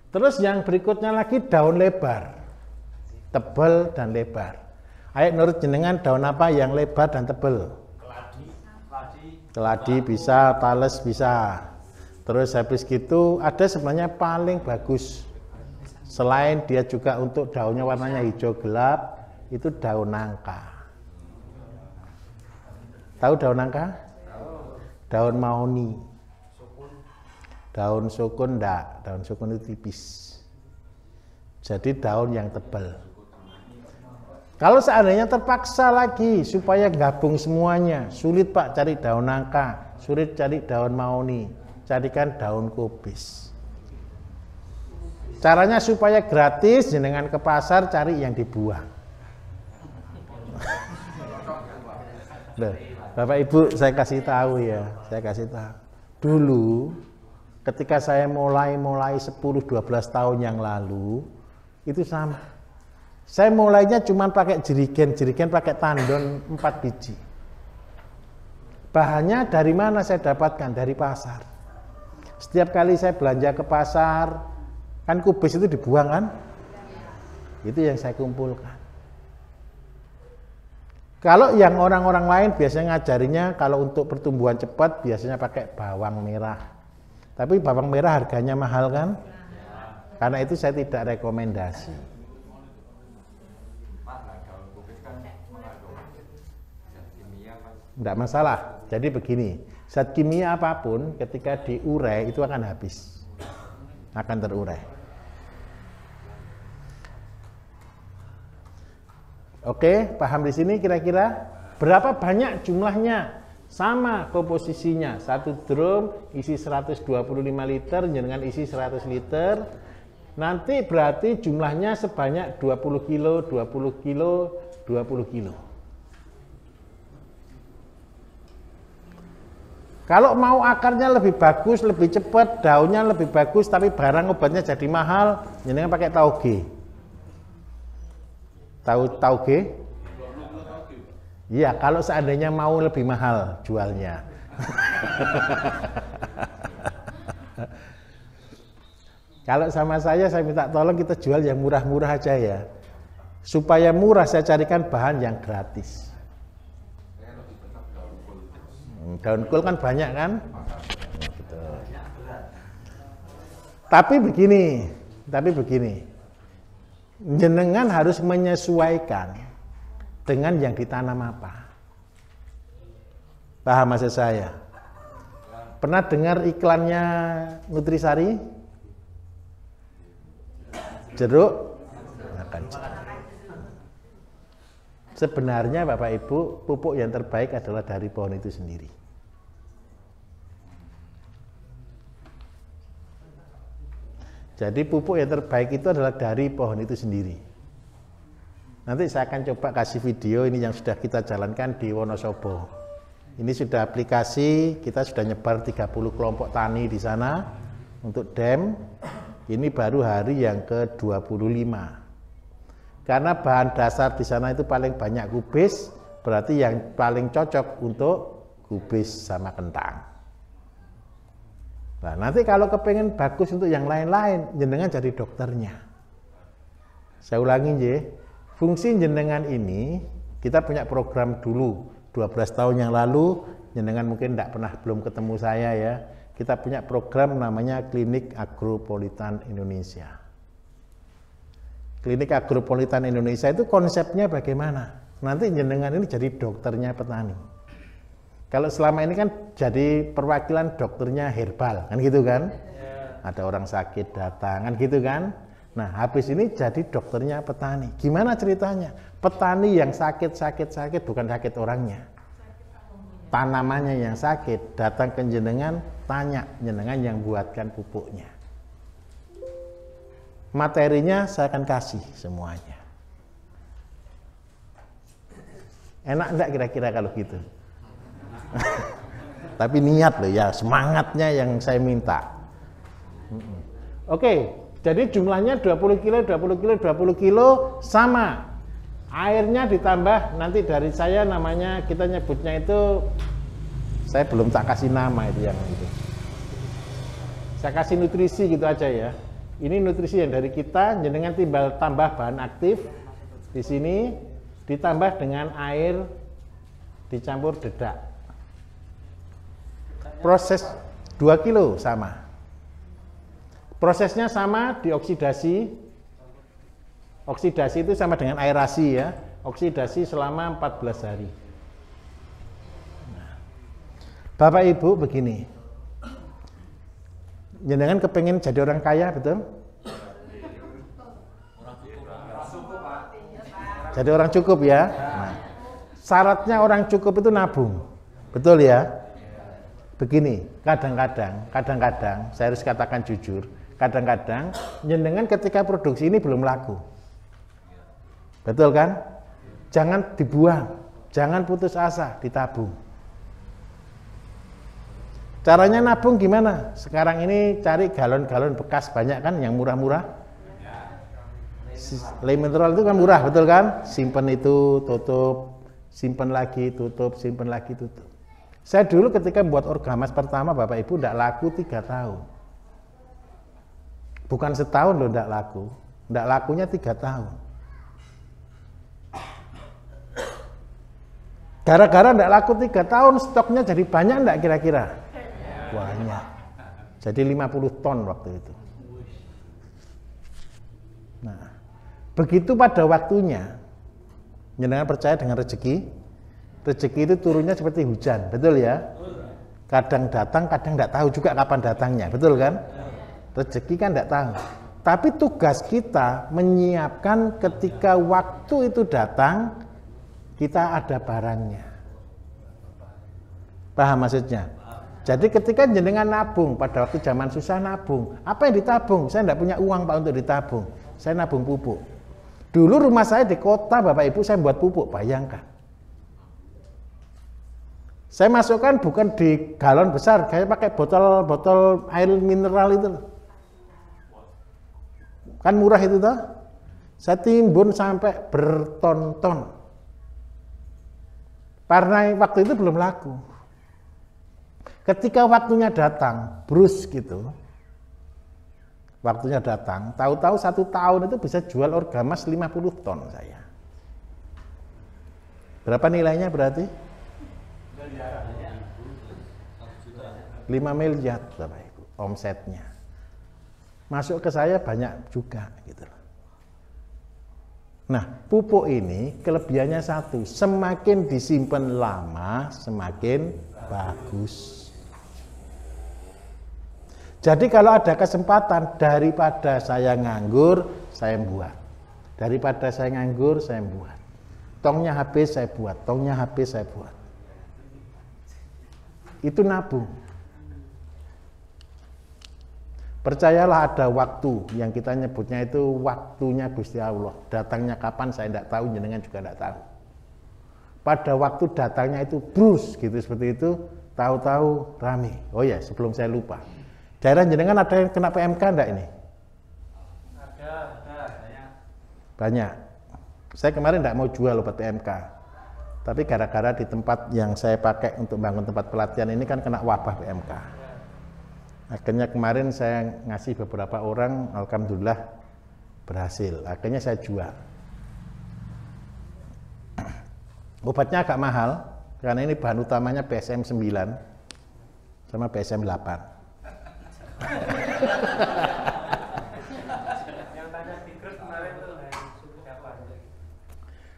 Speaker 2: Terus yang berikutnya lagi daun lebar, tebal dan lebar. Ayo menurut jenengan daun apa yang lebar dan tebal? Keladi bisa, tales bisa. Terus habis gitu ada sebenarnya paling bagus. Selain dia juga untuk daunnya warnanya hijau gelap, itu daun nangka. Tahu daun nangka? Daun mahoni. Daun sukun enggak, daun sukun itu tipis. Jadi daun yang tebal. Kalau seandainya terpaksa lagi supaya gabung semuanya, sulit Pak cari daun nangka, sulit cari daun mahoni, carikan daun kubis. Caranya supaya gratis, jenengan ke pasar cari yang dibuang. Loh, Bapak Ibu saya kasih tahu ya, saya kasih tahu. Dulu ketika saya mulai 10-12 tahun yang lalu, itu sama. Saya mulainya cuma pakai jerigen pakai tandon 4 biji. Bahannya dari mana saya dapatkan? Dari pasar. Setiap kali saya belanja ke pasar, kan kubis itu dibuang kan? Itu yang saya kumpulkan. Kalau yang orang-orang lain biasanya ngajarinya kalau untuk pertumbuhan cepat biasanya pakai bawang merah. Tapi bawang merah harganya mahal kan? Karena itu saya tidak rekomendasi. Tidak masalah. Jadi begini, zat kimia apapun ketika diurai itu akan habis, akan terurai. Oke, paham di sini kira-kira berapa banyak jumlahnya? Sama komposisinya, satu drum isi 125 liter dengan isi 100 liter. Nanti berarti jumlahnya sebanyak 20 kilo, 20 kilo, 20 kilo. Kalau mau akarnya lebih bagus, lebih cepat, daunnya lebih bagus, tapi barang obatnya jadi mahal, jenengan pakai tauge. Tahu tauge? Iya, kalau seandainya mau lebih mahal jualnya. Kalau sama saya minta tolong kita jual yang murah-murah aja ya. Supaya murah saya carikan bahan yang gratis. Daun kol kan banyak kan? Gitu. Tapi begini, jenengan harus menyesuaikan dengan yang ditanam apa. Paham maksud saya? Pernah dengar iklannya Nutrisari? Jeruk makan jeruk. Sebenarnya Bapak Ibu, pupuk yang terbaik adalah dari pohon itu sendiri. Jadi pupuk yang terbaik itu adalah dari pohon itu sendiri. Nanti saya akan coba kasih video ini yang sudah kita jalankan di Wonosobo. Ini sudah aplikasi, kita sudah nyebar 30 kelompok tani di sana untuk DEM. Ini baru hari yang ke-25. Karena bahan dasar di sana itu paling banyak kubis, berarti yang paling cocok untuk kubis sama kentang. Nah, nanti kalau kepengen bagus untuk yang lain-lain, jenengan jadi dokternya. Saya ulangi ya, fungsi jenengan ini, kita punya program dulu, 12 tahun yang lalu, jenengan mungkin belum ketemu saya ya, kita punya program namanya Klinik Agropolitan Indonesia. Klinik Agropolitan Indonesia itu konsepnya bagaimana? Nanti jenengan ini jadi dokternya petani. Kalau selama ini kan jadi perwakilan dokternya herbal, kan gitu kan? Ada orang sakit datang, kan gitu kan? Nah, habis ini jadi dokternya petani. Gimana ceritanya? Petani yang sakit bukan sakit orangnya. Tanamannya yang sakit, datang ke jenengan, tanya jenengan yang buatkan pupuknya. Materinya saya akan kasih semuanya. Enak enggak kira-kira kalau gitu? Tapi niat loh ya, semangatnya yang saya minta. Oke, jadi jumlahnya 20 kilo, 20 kilo, 20 kilo sama. Airnya ditambah, nanti dari saya namanya, kita nyebutnya itu, saya belum tak kasih nama itu yang itu. Saya kasih nutrisi gitu aja ya. Ini nutrisi yang dari kita, jenengan timbal tambah bahan aktif di sini, ditambah dengan air dicampur dedak. Proses 2 kilo sama. Prosesnya sama, dioksidasi. Oksidasi itu sama dengan aerasi ya. Oksidasi selama 14 hari. Nah, Bapak Ibu begini. Jenengan kepengen jadi orang kaya, betul? Jadi orang cukup ya. Nah, syaratnya orang cukup itu nabung, betul ya? Begini, kadang-kadang, saya harus katakan jujur, kadang-kadang jenengan ketika produksi ini belum laku, betul kan? Jangan dibuang, jangan putus asa, ditabung. Caranya nabung gimana? Sekarang ini cari galon-galon bekas banyak kan yang murah-murah. Le mineral itu kan murah, betul kan? Simpen itu, tutup, simpen lagi, tutup, simpen lagi, tutup. Saya dulu ketika buat Orgamas pertama, Bapak Ibu, tidak laku 3 tahun. Bukan setahun loh tidak laku. Tidak lakunya 3 tahun. Gara-gara tidak laku 3 tahun, stoknya jadi banyak enggak kira-kira? Banyak. Jadi 50 ton waktu itu. Nah, begitu pada waktunya, jenengan percaya dengan rezeki? Rezeki itu turunnya seperti hujan, betul ya? Kadang datang, kadang tidak tahu juga kapan datangnya, betul kan? Rezeki kan tidak tahu. Tapi tugas kita menyiapkan ketika waktu itu datang, kita ada barangnya. Paham maksudnya? Jadi ketika jenengan nabung, pada waktu zaman susah nabung, apa yang ditabung? Saya tidak punya uang Pak untuk ditabung. Saya nabung pupuk. Dulu rumah saya di kota, Bapak Ibu, saya buat pupuk, bayangkan. Saya masukkan bukan di galon besar, saya pakai botol air mineral itu. Kan murah itu toh. Saya timbun sampai berton-ton. Karena waktu itu belum laku. Ketika waktunya datang, brus gitu. Waktunya datang, tahu-tahu 1 tahun itu bisa jual Orgamas 50 ton saya. Berapa nilainya berarti? 5 miliar Bapak Ibu omsetnya. Masuk ke saya banyak juga gitu. Nah, pupuk ini kelebihannya satu, semakin disimpan lama semakin bagus. Jadi kalau ada kesempatan, daripada saya nganggur, saya buat. Daripada saya nganggur, saya buat. Tongnya habis, saya buat. Tongnya habis, saya buat. Itu nabung. Percayalah ada waktu yang kita nyebutnya itu waktunya Gusti Allah. Datangnya kapan saya tidak tahu, jenengan juga tidak tahu. Pada waktu datangnya itu brus gitu seperti itu, tahu-tahu rame. Oh ya, sebelum saya lupa. Daerah jenengan ada yang kena PMK enggak ini?
Speaker 4: Ada,
Speaker 2: banyak. Saya kemarin tidak mau jual obat PMK. Tapi gara-gara di tempat yang saya pakai untuk bangun tempat pelatihan ini kan kena wabah PMK. Akhirnya kemarin saya ngasih beberapa orang, alhamdulillah berhasil. Akhirnya saya jual. Obatnya agak mahal karena ini bahan utamanya PSM 9 sama PSM 8.
Speaker 4: Yang tanya Tigres kemarin tuh siapa?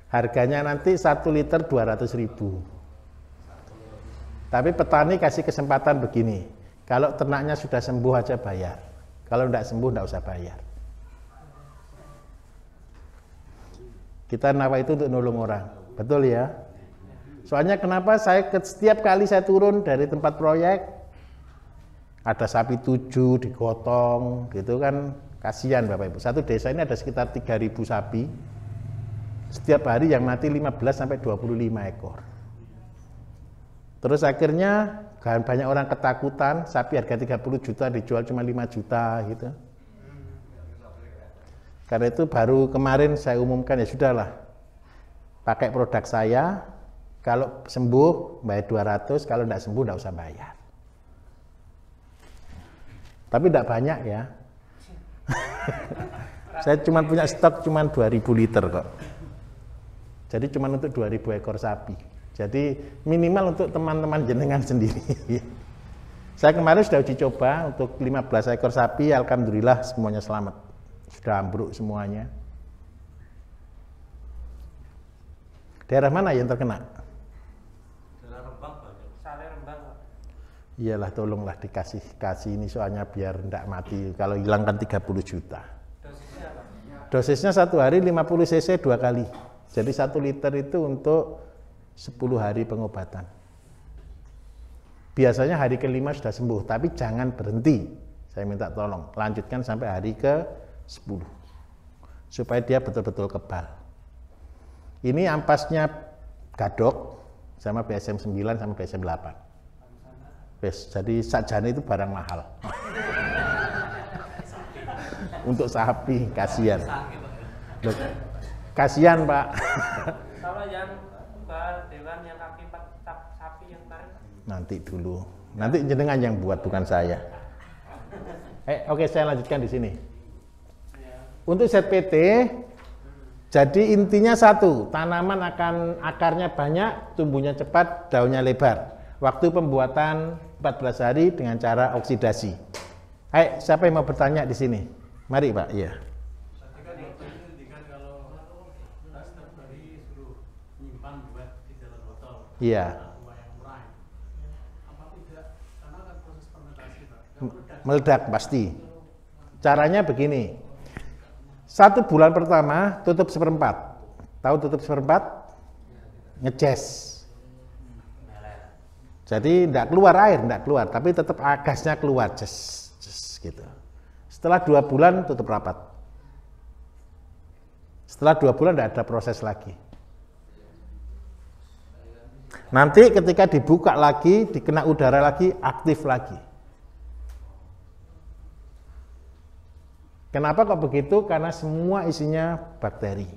Speaker 2: Harganya nanti 1 liter 200.000. Tapi petani kasih kesempatan begini, kalau ternaknya sudah sembuh aja bayar, kalau tidak sembuh tidak usah bayar. Kita nawa itu untuk nolong orang, betul ya? Soalnya kenapa saya setiap kali saya turun dari tempat proyek, ada sapi 7 digotong gitu kan, kasihan Bapak Ibu. Satu desa ini ada sekitar 3.000 sapi. Setiap hari yang mati 15 sampai 25 ekor. Terus akhirnya banyak orang ketakutan, sapi harga 30 juta dijual cuma 5 juta gitu. Karena itu baru kemarin saya umumkan, ya sudahlah. Pakai produk saya, kalau sembuh bayar 200, kalau tidak sembuh tidak usah bayar. Tapi tidak banyak ya. Saya cuma punya stok cuma 2.000 liter kok. Jadi cuma untuk 2.000 ekor sapi. Jadi minimal untuk teman-teman jenengan sendiri. Saya kemarin sudah uji coba untuk 15 ekor sapi, alhamdulillah semuanya selamat. Sudah ambruk semuanya. Daerah mana yang terkena? Iyalah, tolonglah kasih ini soalnya biar tidak mati. Kalau hilang kan 30 juta. Dosisnya 1 hari 50 cc 2 kali. Jadi 1 liter itu untuk 10 hari pengobatan. Biasanya hari ke-5 sudah sembuh, tapi jangan berhenti. Saya minta tolong, lanjutkan sampai hari ke-10. Supaya dia betul-betul kebal. Ini ampasnya Gadok sama PSM 9 sama PSM 8. Jadi sakjane itu barang mahal. Untuk sapi, kasihan. Kasihan Pak.
Speaker 4: Kalau yang Dewan yang kaki 4 sapi yang kemarin?
Speaker 2: Nanti dulu. Nanti jenengan yang buat, bukan saya. Oke, saya lanjutkan di sini. Untuk ZPT Jadi intinya satu, tanaman akan akarnya banyak, tumbuhnya cepat, daunnya lebar. Waktu pembuatan 14 hari dengan cara oksidasi. Ayo, siapa yang mau bertanya di sini? Mari Pak. Iya. Iya. Meledak pasti. Caranya begini. 1 bulan pertama tutup 1/4. Tahu tutup 1/4? Ngeces. Jadi tidak keluar air, tidak keluar, tapi tetap gasnya keluar, gitu. Setelah 2 bulan tutup rapat. Setelah 2 bulan tidak ada proses lagi. Nanti ketika dibuka lagi, dikena udara lagi, aktif lagi. Kenapa kok begitu? Karena semua isinya bakteri.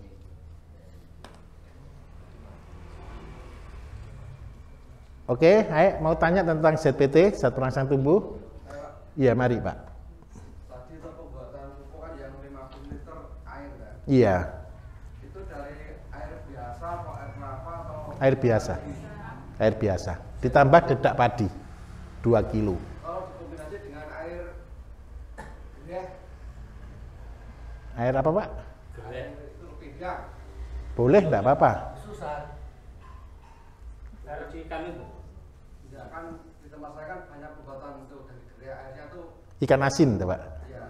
Speaker 2: Oke, ayo mau tanya tentang ZPT, zat perangsang tumbuh? Iya, mari Pak.
Speaker 4: Tadi itu pembuatan pupuk kan yang 50 liter air kan?
Speaker 2: Iya.
Speaker 4: Itu dari air biasa atau air kelapa atau?
Speaker 2: Air biasa. Air biasa. Ditambah dedak padi 2 kilo.
Speaker 4: Kalau dikombinasi dengan air ya,
Speaker 2: Air apa Pak?
Speaker 4: air itu pindang.
Speaker 2: Boleh, enggak apa-apa.
Speaker 4: Susah. Air ikan itu. Ya kan di tempat saya kan banyak pembuatan untuk dari gerai airnya tuh.
Speaker 2: Ikan asin, tuh, Pak.
Speaker 4: Ya.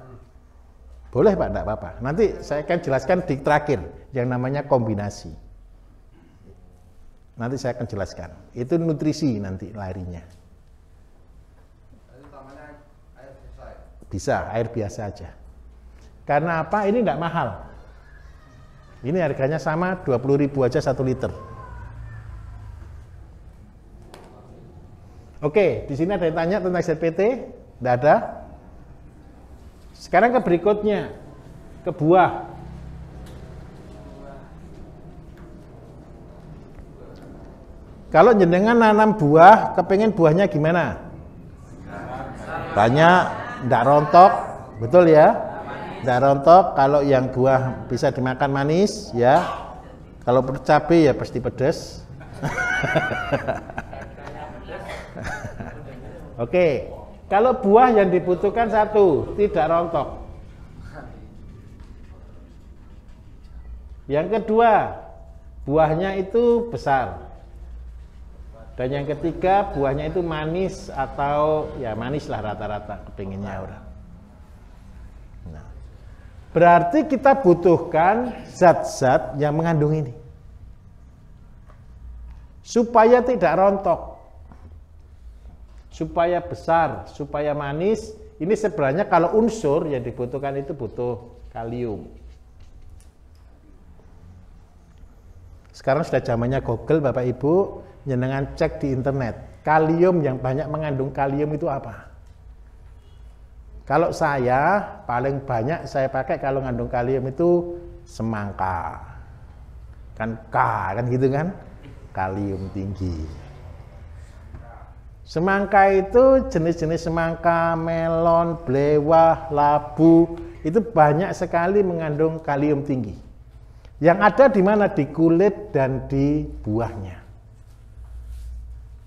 Speaker 2: Boleh Pak, enggak apa-apa. Nanti saya akan jelaskan di terakhir yang namanya kombinasi. Nanti saya akan jelaskan. Itu nutrisi nanti larinya.
Speaker 4: Jadi utamanya air biasa ya?
Speaker 2: Bisa, air biasa aja. Karena apa? Ini enggak mahal. Ini harganya sama 20.000 aja 1 liter. Oke, di sini ada yang tanya tentang ZPT? Enggak ada? Sekarang ke berikutnya, ke buah. Kalau jenengan nanam buah, kepengen buahnya gimana? Banyak, enggak rontok, betul ya? Enggak rontok. Kalau yang buah bisa dimakan manis, ya. Kalau cabai ya pasti pedas. Oke, kalau buah yang dibutuhkan satu, tidak rontok. Yang kedua, buahnya itu besar. Dan yang ketiga, buahnya itu manis atau ya manis lah rata-rata kepinginnya orang. Nah, berarti kita butuhkan zat-zat yang mengandung ini. Supaya tidak rontok. Supaya besar, supaya manis. Ini sebenarnya kalau unsur yang dibutuhkan itu butuh kalium. Sekarang sudah zamannya Google, Bapak Ibu, jenengan cek di internet. Kalium yang banyak mengandung kalium itu apa? Kalau saya paling banyak saya pakai kalau mengandung kalium itu semangka. Kan K kan gitu kan? Kalium tinggi. Semangka itu jenis-jenis semangka, melon, blewah, labu, itu banyak sekali mengandung kalium tinggi. Yang ada di mana? Di kulit dan di buahnya.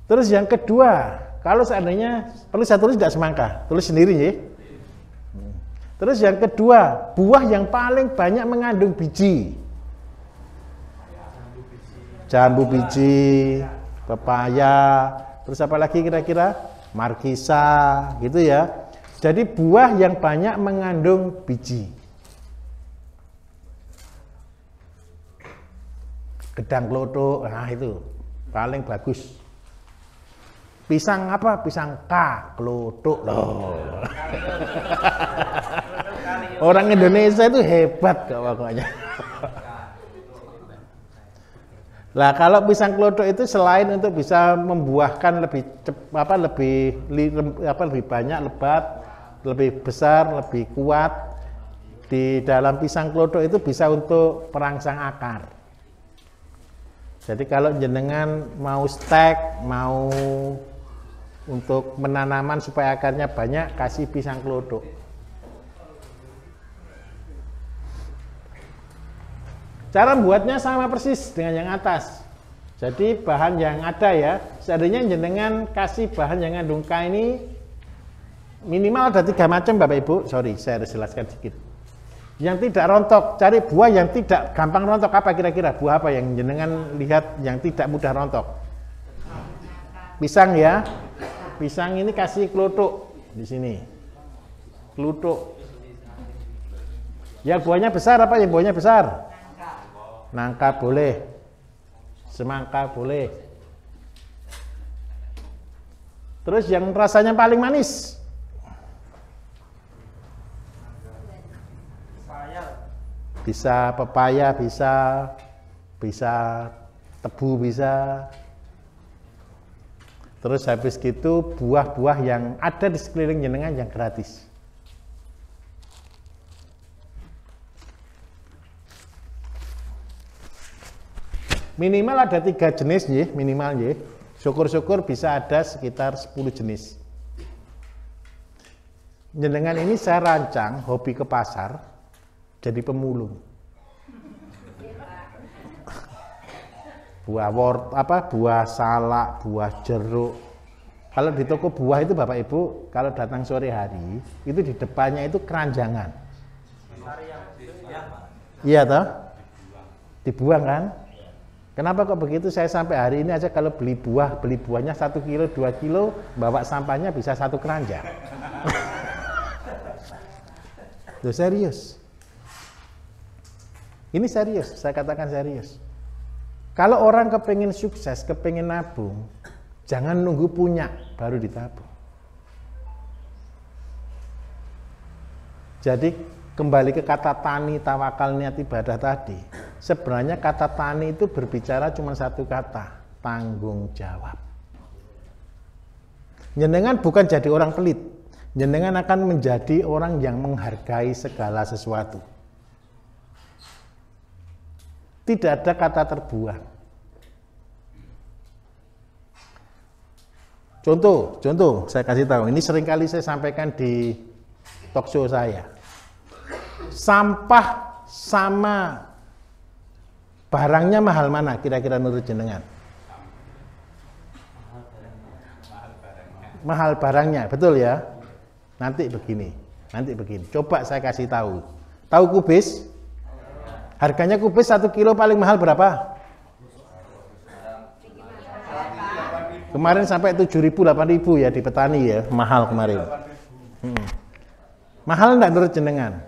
Speaker 2: Terus yang kedua, kalau seandainya, perlu saya tulis tidak semangka, tulis sendiri ya. Terus yang kedua, buah yang paling banyak mengandung biji. Jambu biji, pepaya, terus apa lagi kira-kira? Markisa, gitu ya. Jadi buah yang banyak mengandung biji. Gedang klothok, nah itu paling bagus. Pisang apa? Pisang K, klothok loh. Orang Indonesia itu hebat pokoknya. Lah kalau pisang klothok itu selain untuk bisa membuahkan lebih lebih banyak lebat, lebih besar, lebih kuat, di dalam pisang klothok itu bisa untuk perangsang akar. Jadi kalau jenengan mau stek, mau untuk menanaman supaya akarnya banyak, kasih pisang klothok. Cara buatnya sama persis dengan yang atas. Jadi bahan yang ada ya, seandainya jenengan kasih bahan yang ngandung K ini minimal ada 3 macam Bapak Ibu. Sorry, saya harus jelaskan sedikit. Yang tidak rontok, cari buah yang tidak gampang rontok. Apa kira-kira buah apa yang jenengan lihat yang tidak mudah rontok? Pisang ya. Pisang ini kasih kelutuk di sini. Kelutuk. Yang buahnya besar apa yang buahnya besar? Nangka boleh, semangka boleh. Terus yang rasanya paling manis? Bisa pepaya, bisa tebu, bisa. Terus habis gitu buah-buah yang ada di sekeliling jenengan yang gratis. Minimal ada 3 jenis ya, minimal ya. Syukur-syukur bisa ada sekitar 10 jenis. Jenengan ini saya rancang hobi ke pasar jadi pemulung. Buah salak, buah jeruk. Kalau di toko buah itu Bapak Ibu, kalau datang sore hari, itu di depannya itu keranjangan. Iya toh? Dibuang kan? Kenapa kok begitu? Saya sampai hari ini aja kalau beli buahnya 1 kilo, 2 kilo, bawa sampahnya bisa 1 keranjang. Loh, serius. Ini serius, saya katakan serius. Kalau orang kepengen sukses, kepengen nabung, jangan nunggu punya baru ditabung. Jadi kembali ke kata tani, tawakal, niat ibadah tadi. Sebenarnya kata tani itu berbicara cuma 1 kata, tanggung jawab. Jenengan bukan jadi orang pelit, jenengan akan menjadi orang yang menghargai segala sesuatu. Tidak ada kata terbuang. Contoh, saya kasih tahu. Ini seringkali saya sampaikan di talk show saya. Sampah sama barangnya mahal mana kira-kira menurut jenengan? Mahal barangnya, betul ya? Nanti begini. Coba saya kasih tahu. Tahu kubis? Harganya kubis 1 kilo paling mahal berapa? Kemarin sampai 7.000, 8.000 ya di petani ya, mahal kemarin. Mahal enggak menurut jenengan?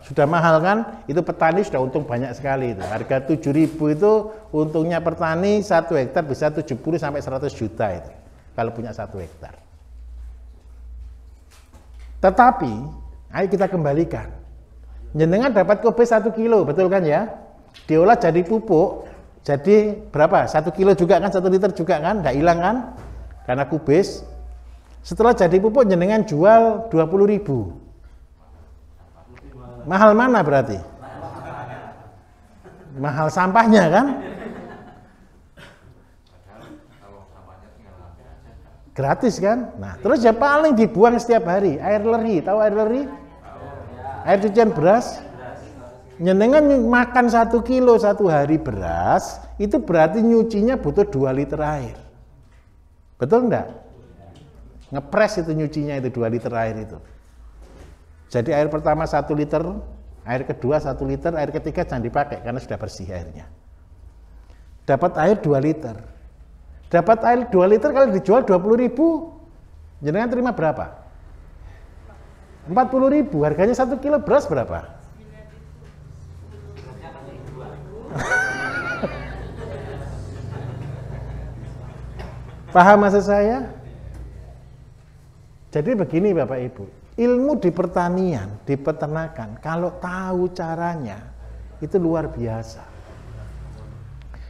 Speaker 2: Sudah mahal kan? Itu petani sudah untung banyak sekali itu. Harga 7.000 itu untungnya petani 1 hektar bisa 70 sampai 100 juta itu. Kalau punya 1 hektar. Tetapi, ayo kita kembalikan. Jenengan dapat kubis 1 kilo, betul kan ya? Diolah jadi pupuk, jadi berapa? 1 kilo juga kan, 1 liter juga kan? Nggak hilang kan? Karena kubis. Setelah jadi pupuk jenengan jual 20.000. Mahal mana berarti? Mahal sampahnya kan? Gratis kan? Nah, terus ya paling dibuang setiap hari, air leri. Tahu air leri? Air cucian beras. Jenengan makan 1 kilo 1 hari beras, itu berarti nyucinya butuh 2 liter air. Betul enggak? Ngepres itu nyucinya itu 2 liter air itu. Jadi air pertama 1 liter, air kedua 1 liter, air ketiga jangan dipakai karena sudah bersih airnya. Dapat air 2 liter. Dapat air 2 liter kalau dijual 20.000, jenengan terima berapa? 40.000, harganya 1 kilo beras berapa? Paham maksud saya? Jadi begini Bapak Ibu, ilmu di pertanian, di peternakan, kalau tahu caranya, itu luar biasa.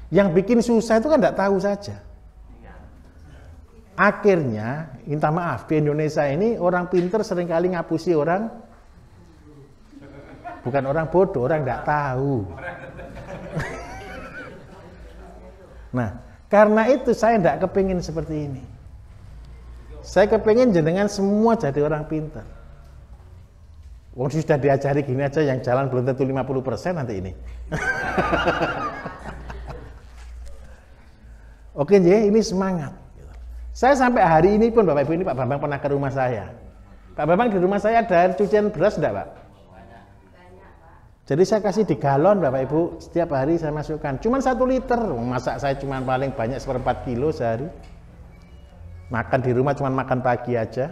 Speaker 2: Yang bikin susah itu kan tidak tahu saja. Akhirnya, minta maaf, di Indonesia ini orang pinter seringkali ngapusi orang, bukan orang bodoh, orang tidak tahu. Nah, karena itu saya tidak kepingin seperti ini. Saya kepingin jenengan semua jadi orang pinter. Wong sudah diajari gini aja yang jalan belum tentu 50% nanti ini. Oke, ini semangat. Saya sampai hari ini pun Bapak Ibu, ini Pak Bambang pernah ke rumah saya. Pak Bambang di rumah saya ada cucian beras enggak, Pak? Jadi saya kasih di galon Bapak Ibu, setiap hari saya masukkan. Cuman 1 liter, masak saya cuman paling banyak 1/4 kilo sehari. Makan di rumah cuman makan pagi aja.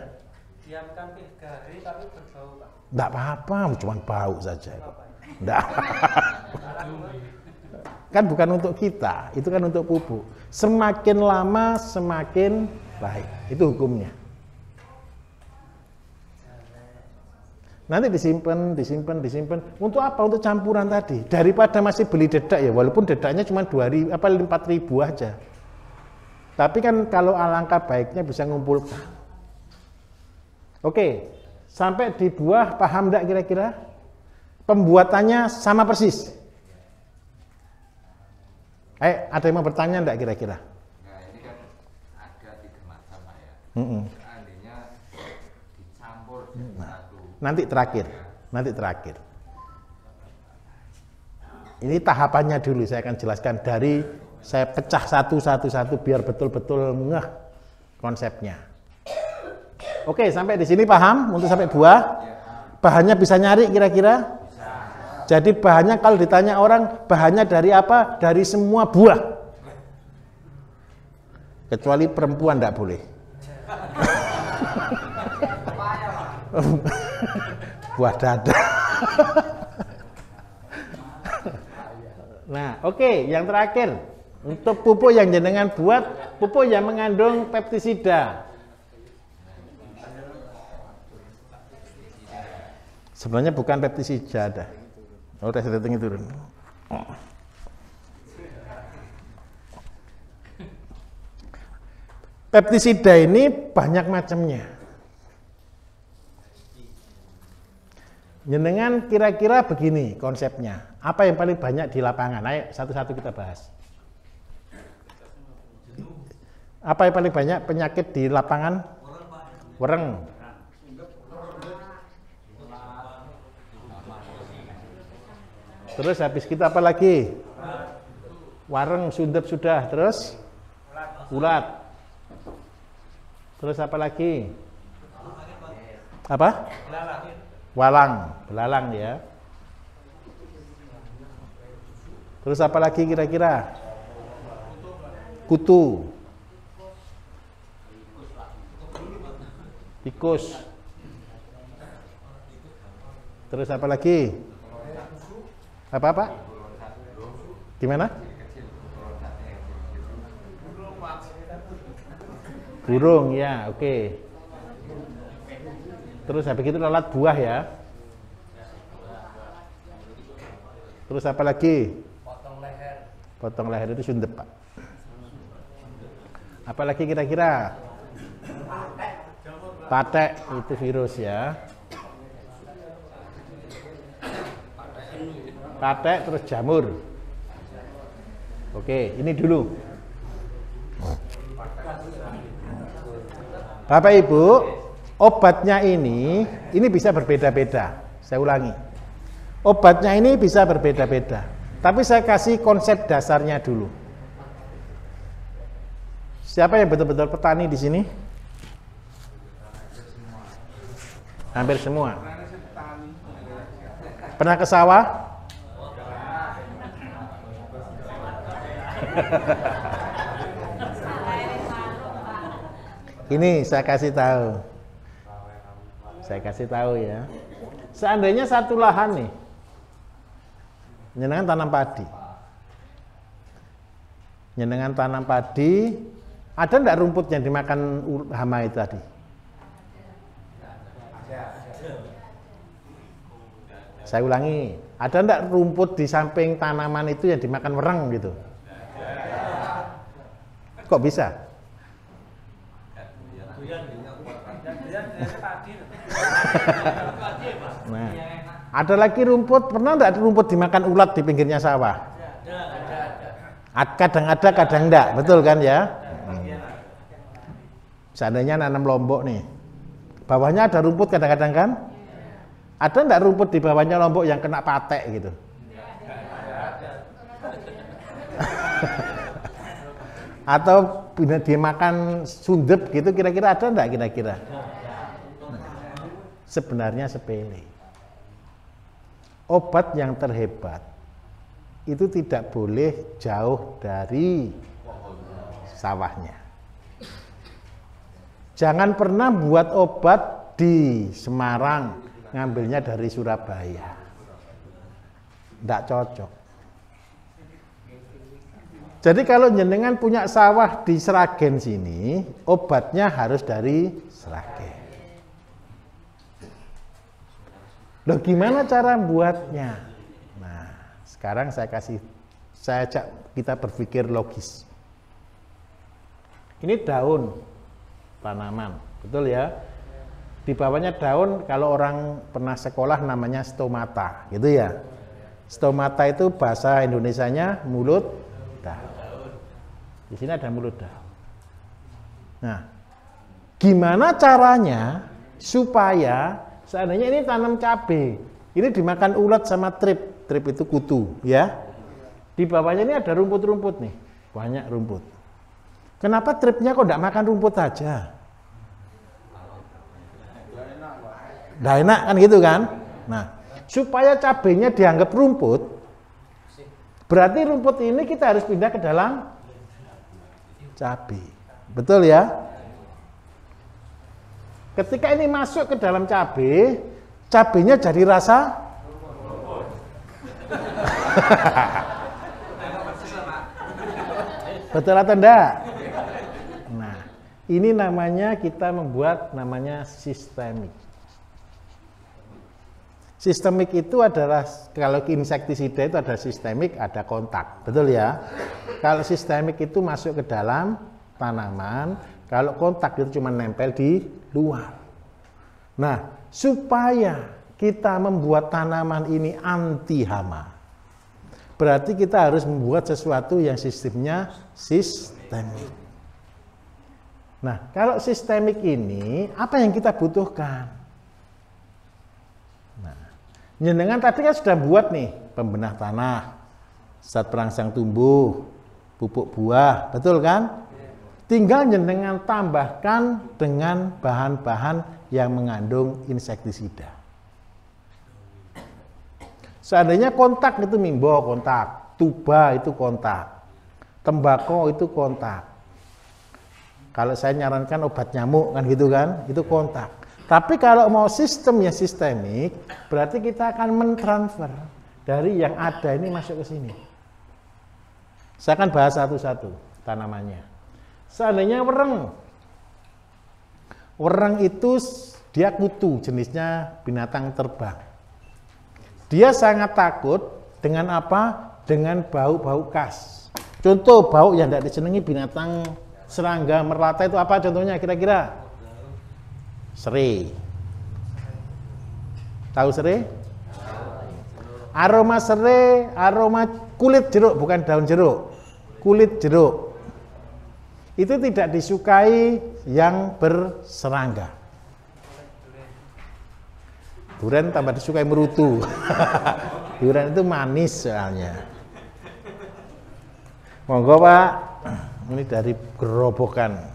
Speaker 4: Diamkan 3 hari tapi berbau, Pak.
Speaker 2: Enggak apa-apa, cuman bau saja. Enggak. Kan bukan untuk kita, itu kan untuk pupuk. Semakin lama semakin baik, itu hukumnya. Nanti disimpan. Untuk apa? Untuk campuran tadi. Daripada masih beli dedak ya, walaupun dedaknya cuma 4.000 aja. Tapi kan kalau alangkah baiknya bisa ngumpulkan. Oke, sampai di buah paham enggak kira-kira? Pembuatannya sama persis. Ada yang mau bertanya enggak kira-kira?
Speaker 3: Nah, ini kan ada 3 macam Pak ya. Seandainya dicampur jadi satu.
Speaker 2: Nanti terakhir. Ini tahapannya dulu saya akan jelaskan dari saya pecah satu biar betul-betul ngeh konsepnya. Oke, sampai di sini paham untuk sampai buah? Bahannya bisa nyari kira-kira? Jadi bahannya kalau ditanya orang, bahannya dari apa? Dari semua buah. Kecuali perempuan enggak boleh. Buah dada. Nah, oke, yang terakhir. Untuk pupuk yang jenengan buat, pupuk yang mengandung pestisida. Sebenarnya bukan pestisida ada. Oh, tes ratingnya turun. Pestisida ini banyak macamnya. Jenengan kira-kira begini konsepnya. Apa yang paling banyak di lapangan? Ayo satu-satu kita bahas. Apa yang paling banyak penyakit di lapangan? Wereng. Terus habis kita apa lagi? Wareng, sundep sudah. Terus? Ulat. Terus apa lagi? Apa? Walang, belalang ya. Terus apa lagi kira-kira? Kutu. Tikus. Terus apa lagi? Apa? Gimana? Burung ya, oke. Terus habis itu lalat buah ya. Terus apa lagi? Potong leher itu sundep, Pak. Apa lagi kira-kira? Patek itu virus ya. Patek terus jamur. Oke, ini dulu. Bapak Ibu, obatnya ini bisa berbeda-beda. Saya ulangi. Obatnya ini bisa berbeda-beda. Tapi saya kasih konsep dasarnya dulu. Siapa yang betul-betul petani di sini? Hampir semua. Pernah ke sawah? Ini saya kasih tahu ya. Seandainya satu lahan nih, jenengan tanam padi, ada enggak rumput yang dimakan hama itu tadi? Saya ulangi, ada enggak rumput di samping tanaman itu yang dimakan wereng gitu? Kok bisa? Nah, ada lagi rumput, pernah enggak rumput dimakan ulat di pinggirnya sawah? Kadang ada, kadang enggak, betul kan ya? Seandainya nanam lombok nih, bawahnya ada rumput kadang-kadang kan? Ada enggak rumput di bawahnya lombok yang kena patek gitu? Atau dia makan sundep gitu, kira-kira ada enggak kira-kira? Sebenarnya sepele. Obat yang terhebat itu tidak boleh jauh dari sawahnya. Jangan pernah buat obat di Semarang, ngambilnya dari Surabaya. Tidak cocok. Jadi kalau jenengan punya sawah di Sragen sini, obatnya harus dari Sragen. Loh, gimana cara buatnya? Nah, sekarang saya ajak kita berpikir logis. Ini daun tanaman, betul ya? Di bawahnya daun, kalau orang pernah sekolah namanya stomata, gitu ya. Stomata itu bahasa Indonesianya mulut daun. Di sini ada mulut daun. Nah, gimana caranya supaya seandainya ini tanam cabai, ini dimakan ulat sama trip itu kutu, ya. Di bawahnya ini ada rumput-rumput nih, banyak rumput. Kenapa tripnya kok tidak makan rumput aja? Nggak enak kan gitu kan? Nah, supaya cabainya dianggap rumput, berarti rumput ini kita harus pindah ke dalam cabai. Betul ya? Ketika ini masuk ke dalam cabai, cabainya jadi rasa betul atau enggak? Nah, ini namanya kita membuat namanya sistemik. Sistemik itu adalah, kalau insektisida itu ada sistemik, ada kontak, betul ya? Kalau sistemik itu masuk ke dalam tanaman, kalau kontak itu cuma nempel di luar. Nah, supaya kita membuat tanaman ini anti hama, berarti kita harus membuat sesuatu yang sistemnya sistemik. Nah, kalau sistemik ini, apa yang kita butuhkan? Jenengan tadi kan sudah buat nih pembenah tanah, zat perangsang tumbuh, pupuk buah, betul kan? Tinggal jenengan tambahkan dengan bahan-bahan yang mengandung insektisida. Seandainya kontak itu mimbo kontak, tuba itu kontak, tembakau itu kontak. Kalau saya nyarankan obat nyamuk kan gitu kan, itu kontak. Tapi kalau mau sistem yang sistemik, berarti kita akan mentransfer dari yang ada ini masuk ke sini. Saya akan bahas satu-satu tanamannya. Seandainya wereng. Wereng itu dia kutu, jenisnya binatang terbang. Dia sangat takut dengan apa? Dengan bau-bau khas. Contoh bau yang tidak disenangi binatang serangga merlata itu apa contohnya kira-kira? Serai. Tahu serai? Aroma serai, aroma kulit jeruk, bukan daun jeruk. Kulit jeruk. Itu tidak disukai yang berserangga. Durian tambah disukai merutu. Durian itu manis soalnya. Monggo Pak, ini dari gerobokan.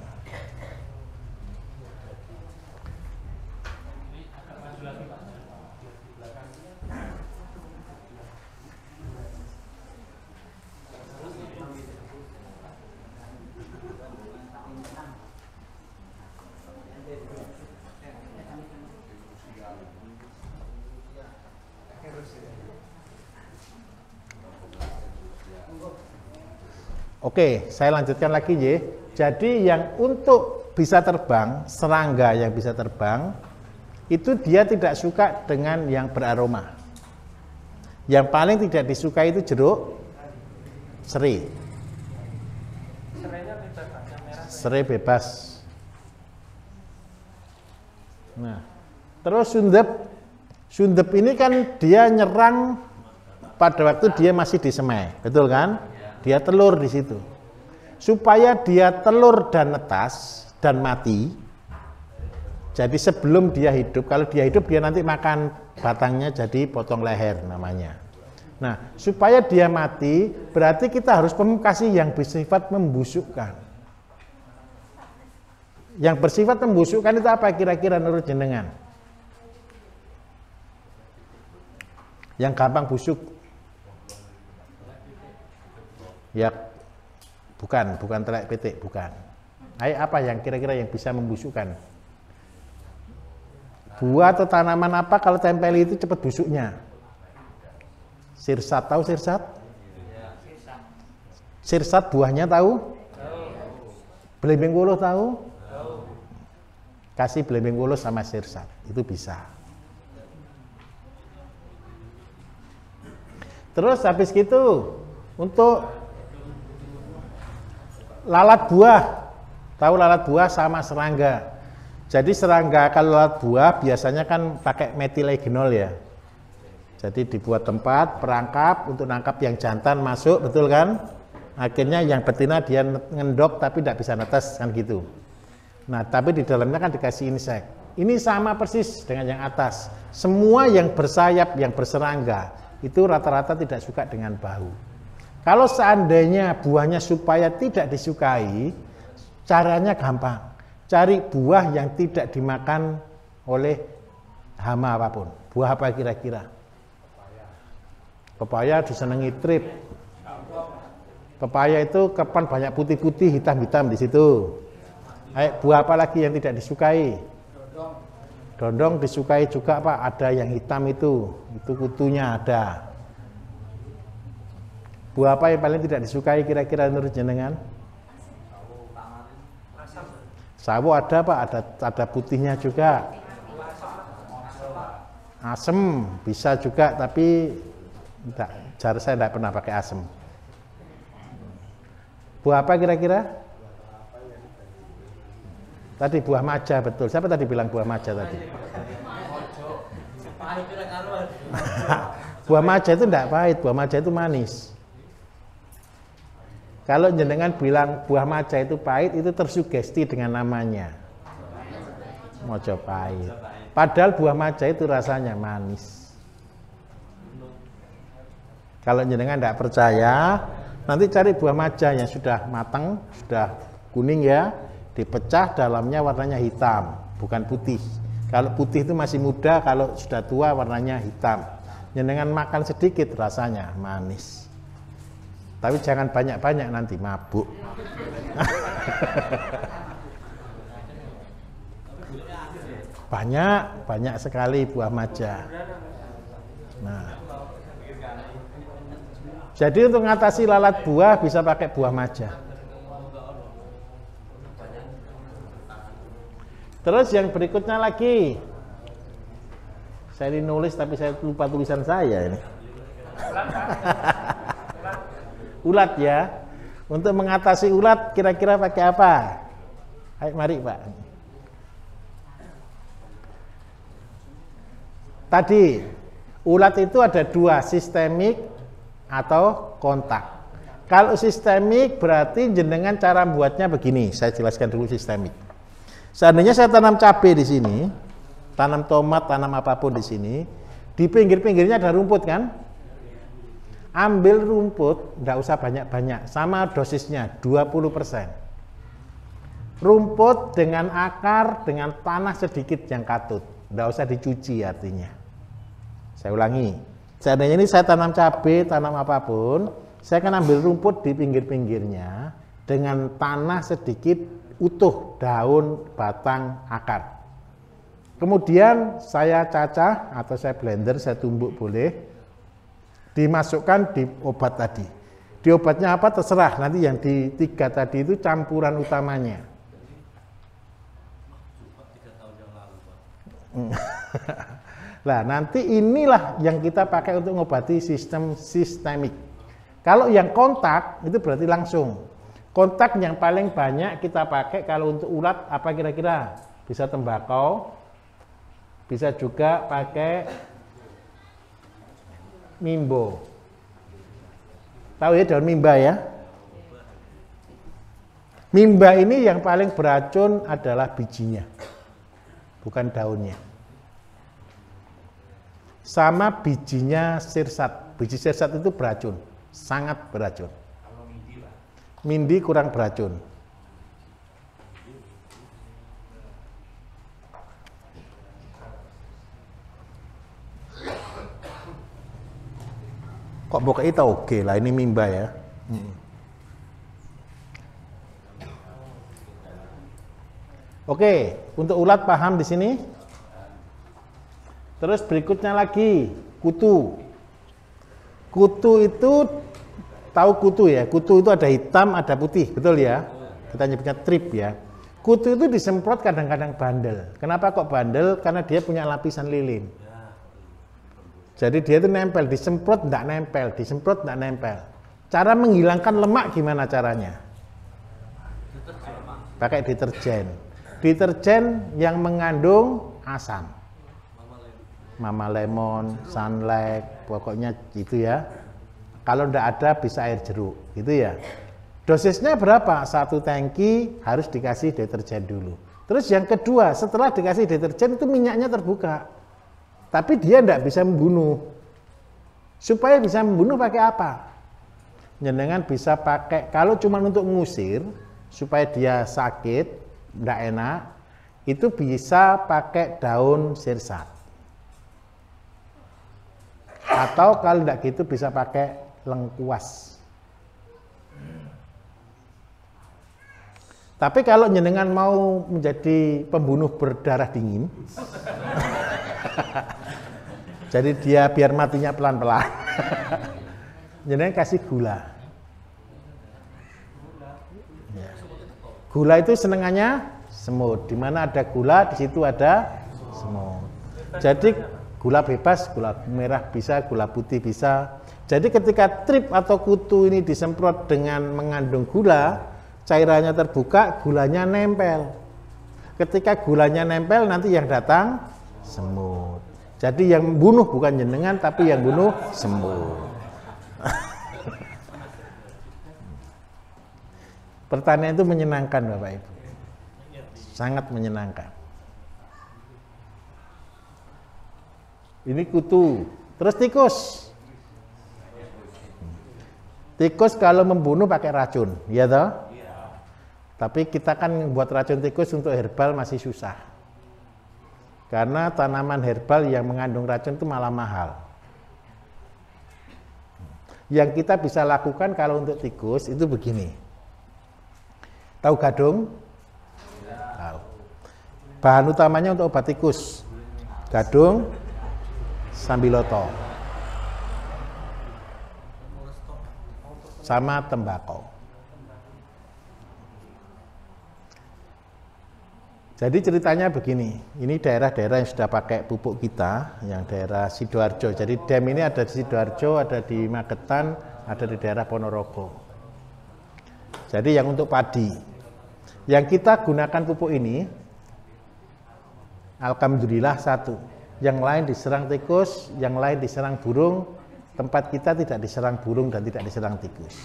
Speaker 2: Oke, saya lanjutkan lagi ya. Jadi yang untuk bisa terbang, serangga yang bisa terbang, itu dia tidak suka dengan yang beraroma. Yang paling tidak disukai itu jeruk, serai. Serai bebas. Nah, terus sundep. Sundep ini kan dia nyerang pada waktu dia masih di semai, betul kan? Dia telur di situ. Supaya dia telur dan netas dan mati. Jadi sebelum dia hidup, kalau dia hidup dia nanti makan batangnya jadi potong leher namanya. Nah, supaya dia mati, berarti kita harus kasih yang bersifat membusukkan. Yang bersifat membusukkan itu apa kira-kira menurut jenengan? Yang gampang busuk? Ya, bukan telek petik, bukan. Ayo, apa yang kira-kira yang bisa membusukkan? Buah atau tanaman apa kalau tempel itu cepat busuknya? Sirsat, tahu sirsat? Sirsat buahnya tahu? Belimbing wuluh tahu? Kasih belimbing wuluh sama sirsat, itu bisa. Terus habis gitu, untuk lalat buah, tahu lalat buah sama serangga. Jadi serangga kalau lalat buah biasanya kan pakai metilegenol ya. Jadi dibuat tempat perangkap untuk nangkap yang jantan masuk, betul kan? Akhirnya yang betina dia ngendok tapi tidak bisa netes kan gitu. Nah, tapi di dalamnya kan dikasih insek. Ini sama persis dengan yang atas. Semua yang bersayap, yang berserangga itu rata-rata tidak suka dengan bau. Kalau seandainya buahnya supaya tidak disukai, caranya gampang. Cari buah yang tidak dimakan oleh hama apapun. Buah apa kira-kira? Pepaya disenangi trip. Pepaya itu kapan banyak putih-putih, hitam-hitam di situ. Buah apa lagi yang tidak disukai? Dondong disukai juga Pak, ada yang hitam itu kutunya ada. Buah apa yang paling tidak disukai kira-kira menurut jenengan? Sawo ada Pak, ada putihnya juga. Asem bisa juga, tapi saya tidak pernah pakai asem. Buah apa kira-kira? Tadi buah maja, betul. Siapa tadi bilang buah maja tadi? Buah maja itu tidak pahit, buah maja itu manis. Kalau jenengan bilang buah maja itu pahit, itu tersugesti dengan namanya. Mojopahit. Padahal buah maja itu rasanya manis. Kalau jenengan tidak percaya, nanti cari buah maja yang sudah matang, sudah kuning ya, dipecah dalamnya warnanya hitam, bukan putih. Kalau putih itu masih muda, kalau sudah tua warnanya hitam. Jenengan makan sedikit rasanya manis. Tapi jangan banyak-banyak nanti mabuk. Banyak sekali buah maja. Nah, jadi untuk mengatasi lalat buah bisa pakai buah maja. Terus yang berikutnya lagi, saya nulis tapi saya lupa tulisan saya ini. Ulat ya. Untuk mengatasi ulat kira-kira pakai apa? Ayo mari Pak. Tadi ulat itu ada dua, sistemik atau kontak. Kalau sistemik berarti jenengan cara buatnya begini. Saya jelaskan dulu sistemik. Seandainya saya tanam cabai di sini, tanam tomat, tanam apapun di sini, di pinggir-pinggirnya ada rumput kan? Ambil rumput, tidak usah banyak-banyak, sama dosisnya 20%. Rumput dengan akar, dengan tanah sedikit yang katut, tidak usah dicuci artinya. Saya ulangi, seandainya ini saya tanam cabai, tanam apapun, saya akan ambil rumput di pinggir-pinggirnya dengan tanah sedikit utuh, daun, batang, akar. Kemudian saya cacah atau saya blender, saya tumbuk boleh. Dimasukkan di obat tadi. Di obatnya apa terserah, nanti yang di 3 tadi itu campuran utamanya. Nah, nanti inilah yang kita pakai untuk mengobati sistem sistemik. Kalau yang kontak itu berarti langsung. Kontak yang paling banyak kita pakai kalau untuk ulat apa kira-kira? Bisa tembakau, bisa juga pakai mimbo. Tahu ya daun mimba ya? Mimba ini yang paling beracun adalah bijinya, bukan daunnya. Sama bijinya sirsat. biji sirsat itu beracun, sangat beracun. Mindi kurang beracun. Kok pokoknya itu oke lah, ini mimba ya. Oke, untuk ulat paham di sini. Terus berikutnya lagi, kutu. Kutu itu, tahu kutu ya? Kutu itu ada hitam, ada putih, betul ya? Kita nyebutnya trip ya. Kutu itu disemprot kadang-kadang bandel. Kenapa kok bandel? Karena dia punya lapisan lilin. Jadi dia itu nempel, disemprot enggak nempel, disemprot enggak nempel. Cara menghilangkan lemak gimana caranya? Pakai deterjen. Deterjen yang mengandung asam. Mama lemon, Sunlight, pokoknya gitu ya. Kalau enggak ada bisa air jeruk, gitu ya. Dosisnya berapa? 1 tangki harus dikasih deterjen dulu. Terus yang kedua, setelah dikasih deterjen itu minyaknya terbuka. Tapi dia tidak bisa membunuh. Supaya bisa membunuh pakai apa? Jenengan bisa pakai, kalau cuma untuk mengusir, supaya dia sakit, tidak enak, itu bisa pakai daun sirsat. Atau kalau tidak gitu bisa pakai lengkuas. Tapi kalau jenengan mau menjadi pembunuh berdarah dingin, jadi dia biar matinya pelan-pelan, jenengan kasih gula. Ya. Gula itu senengannya semut. Di mana ada gula, di situ ada semut. Jadi gula bebas, gula merah bisa, gula putih bisa. Jadi ketika trip atau kutu ini disemprot dengan mengandung gula, cairannya terbuka, gulanya nempel. Ketika gulanya nempel, nanti yang datang semut. Jadi yang bunuh bukan jenengan, tapi yang bunuh semut. Pertanian itu menyenangkan Bapak Ibu. Sangat menyenangkan. Ini kutu. Terus tikus. Tikus kalau membunuh pakai racun, ya toh? Tapi kita kan buat racun tikus untuk herbal masih susah. Karena tanaman herbal yang mengandung racun itu malah mahal. Yang kita bisa lakukan kalau untuk tikus itu begini. Tahu gadung? Tahu. Bahan utamanya untuk obat tikus. Gadung, sambiloto. Sama tembakau. Jadi ceritanya begini, ini daerah-daerah yang sudah pakai pupuk kita, yang daerah Sidoarjo. Jadi dam ini ada di Sidoarjo, ada di Magetan, ada di daerah Ponorogo. Jadi yang untuk padi. Yang kita gunakan pupuk ini, alhamdulillah 1. Yang lain diserang tikus, yang lain diserang burung. Tempat kita tidak diserang burung dan tidak diserang tikus.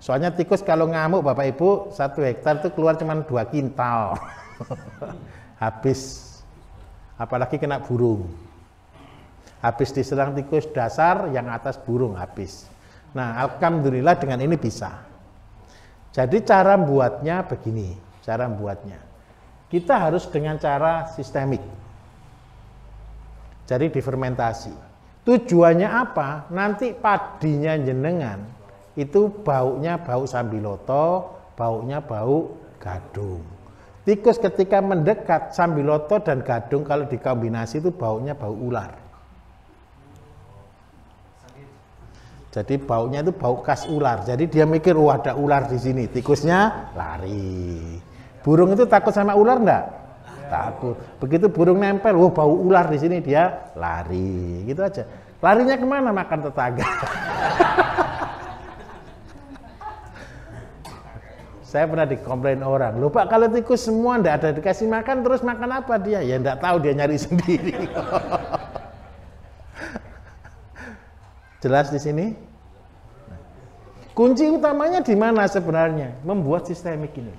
Speaker 2: Soalnya tikus kalau ngamuk Bapak Ibu 1 hektar itu keluar cuma 2 kintal. Habis. Apalagi kena burung. Habis diserang tikus dasar, yang atas burung habis. Nah, alhamdulillah dengan ini bisa. Jadi cara buatnya begini, cara buatnya. Kita harus dengan cara sistemik. Jadi difermentasi. Tujuannya apa? Nanti padinya jenengan itu baunya bau sambiloto, baunya bau gadung. Tikus ketika mendekat sambiloto dan gadung kalau dikombinasi itu baunya bau ular. Jadi baunya itu bau khas ular. Jadi dia mikir, wah ada ular di sini. Tikusnya lari. Burung itu takut sama ular enggak? Takut. Begitu burung nempel, wah bau ular di sini, dia lari. Gitu aja. Larinya kemana? Makan tetangga. Saya pernah dikomplain orang, loh Pak kalau tikus semua enggak ada dikasih makan, terus makan apa dia? Ya enggak tahu, dia nyari sendiri. Jelas di sini? Kunci utamanya di mana sebenarnya? Membuat sistemik ini.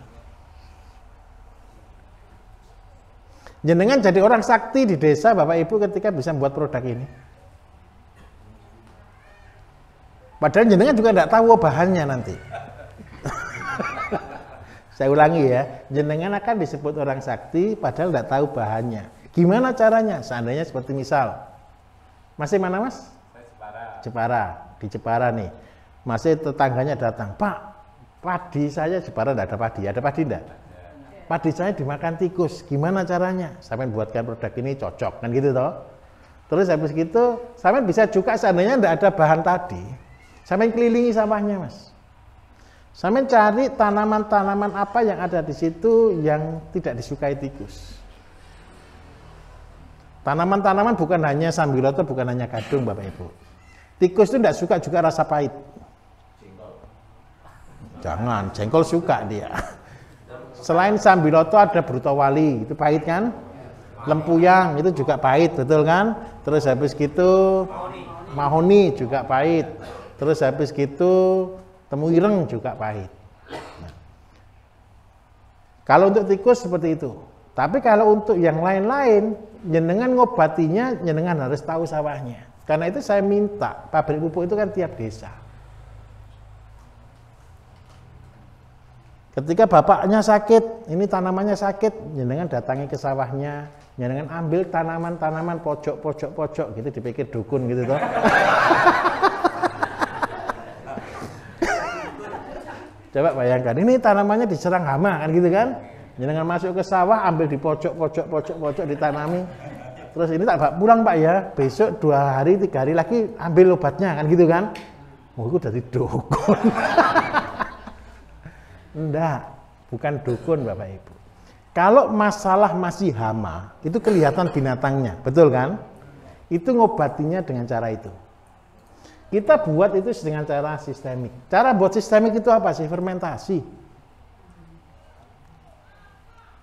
Speaker 2: Jenengan jadi orang sakti di desa Bapak Ibu ketika bisa membuat produk ini. Padahal jenengan juga tidak tahu bahannya nanti. Saya ulangi ya, jenengan akan disebut orang sakti padahal tidak tahu bahannya. Gimana caranya? Seandainya seperti misal, masih mana mas? Jepara, di Jepara nih. Masih tetangganya datang, Pak, padi saya Jepara tidak ada padi enggak? Padi saya dimakan tikus, gimana caranya? Sampai buatkan produk ini cocok, kan gitu toh? Terus habis gitu, sampai bisa juga seandainya tidak ada bahan tadi, sampai kelilingi sawahnya mas. Sampai cari tanaman-tanaman apa yang ada di situ yang tidak disukai tikus. Tanaman-tanaman bukan hanya sambiloto, bukan hanya gadung Bapak Ibu. Tikus itu tidak suka juga rasa pahit. Jangan, jengkol suka dia. Selain sambiloto ada brutowali, itu pahit kan? Lempuyang itu juga pahit, betul kan? Terus habis gitu mahoni juga pahit. Terus habis gitu temu ireng juga pahit. Nah, kalau untuk tikus seperti itu. Tapi kalau untuk yang lain-lain, jenengan ngobatinya, jenengan harus tahu sawahnya. Karena itu saya minta pabrik pupuk itu kan tiap desa. Ketika bapaknya sakit, ini tanamannya sakit, jenengan datangi ke sawahnya, jenengan ambil tanaman-tanaman pojok gitu, dipikir dukun gitu toh. Coba bayangkan, ini tanamannya diserang hama kan gitu kan? Jenengan masuk ke sawah, ambil di pojok ditanami. Terus ini tak bawa pulang Pak ya, besok 2 hari 3 hari lagi ambil obatnya kan gitu kan? Oh itu dari dukun. Enggak, bukan dukun Bapak Ibu. Kalau masalah masih hama, itu kelihatan binatangnya, betul kan? Itu ngobatinya dengan cara itu. Kita buat itu dengan cara sistemik. Cara buat sistemik itu apa sih? Fermentasi.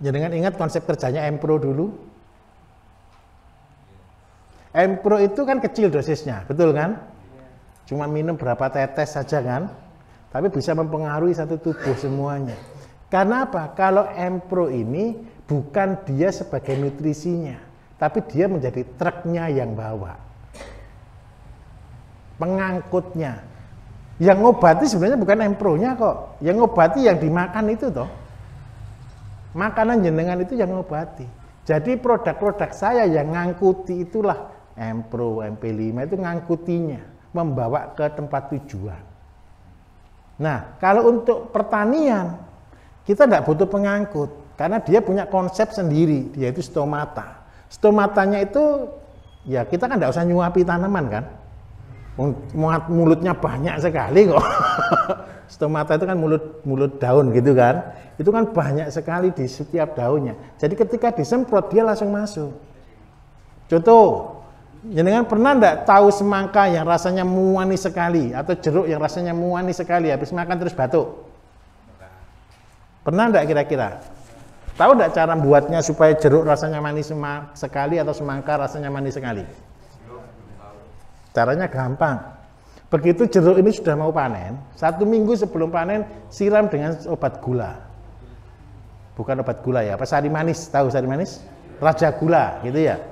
Speaker 2: Jangan ingat konsep kerjanya Empro dulu. Empro itu kan kecil dosisnya, betul kan? Cuma minum berapa tetes saja kan? Tapi bisa mempengaruhi satu tubuh semuanya. Karena apa? Kalau Empro ini bukan dia sebagai nutrisinya, tapi dia menjadi truknya yang bawa, pengangkutnya. Yang ngobati sebenarnya bukan Empronya kok, yang ngobati yang dimakan itu toh. Makanan jenengan itu yang ngobati. Jadi produk-produk saya yang ngangkuti itulah Empro, MP5 itu ngangkutinya, membawa ke tempat tujuan. Nah, kalau untuk pertanian, kita tidak butuh pengangkut, karena dia punya konsep sendiri, yaitu stomata. Stomatanya itu, ya kita kan tidak usah nyuapi tanaman kan, mulutnya banyak sekali kok. Stomata itu kan mulut daun gitu kan, itu kan banyak sekali di setiap daunnya. Jadi ketika disemprot dia langsung masuk. Contoh, jenengan pernah enggak tahu semangka yang rasanya manis sekali atau jeruk yang rasanya manis sekali habis makan terus batuk? Pernah enggak kira-kira? Tahu enggak cara buatnya supaya jeruk rasanya manis sekali atau semangka rasanya manis sekali? Caranya gampang. Begitu jeruk ini sudah mau panen, 1 minggu sebelum panen siram dengan obat gula. Bukan obat gula ya, apa sari manis? Tahu sari manis? Raja gula gitu ya.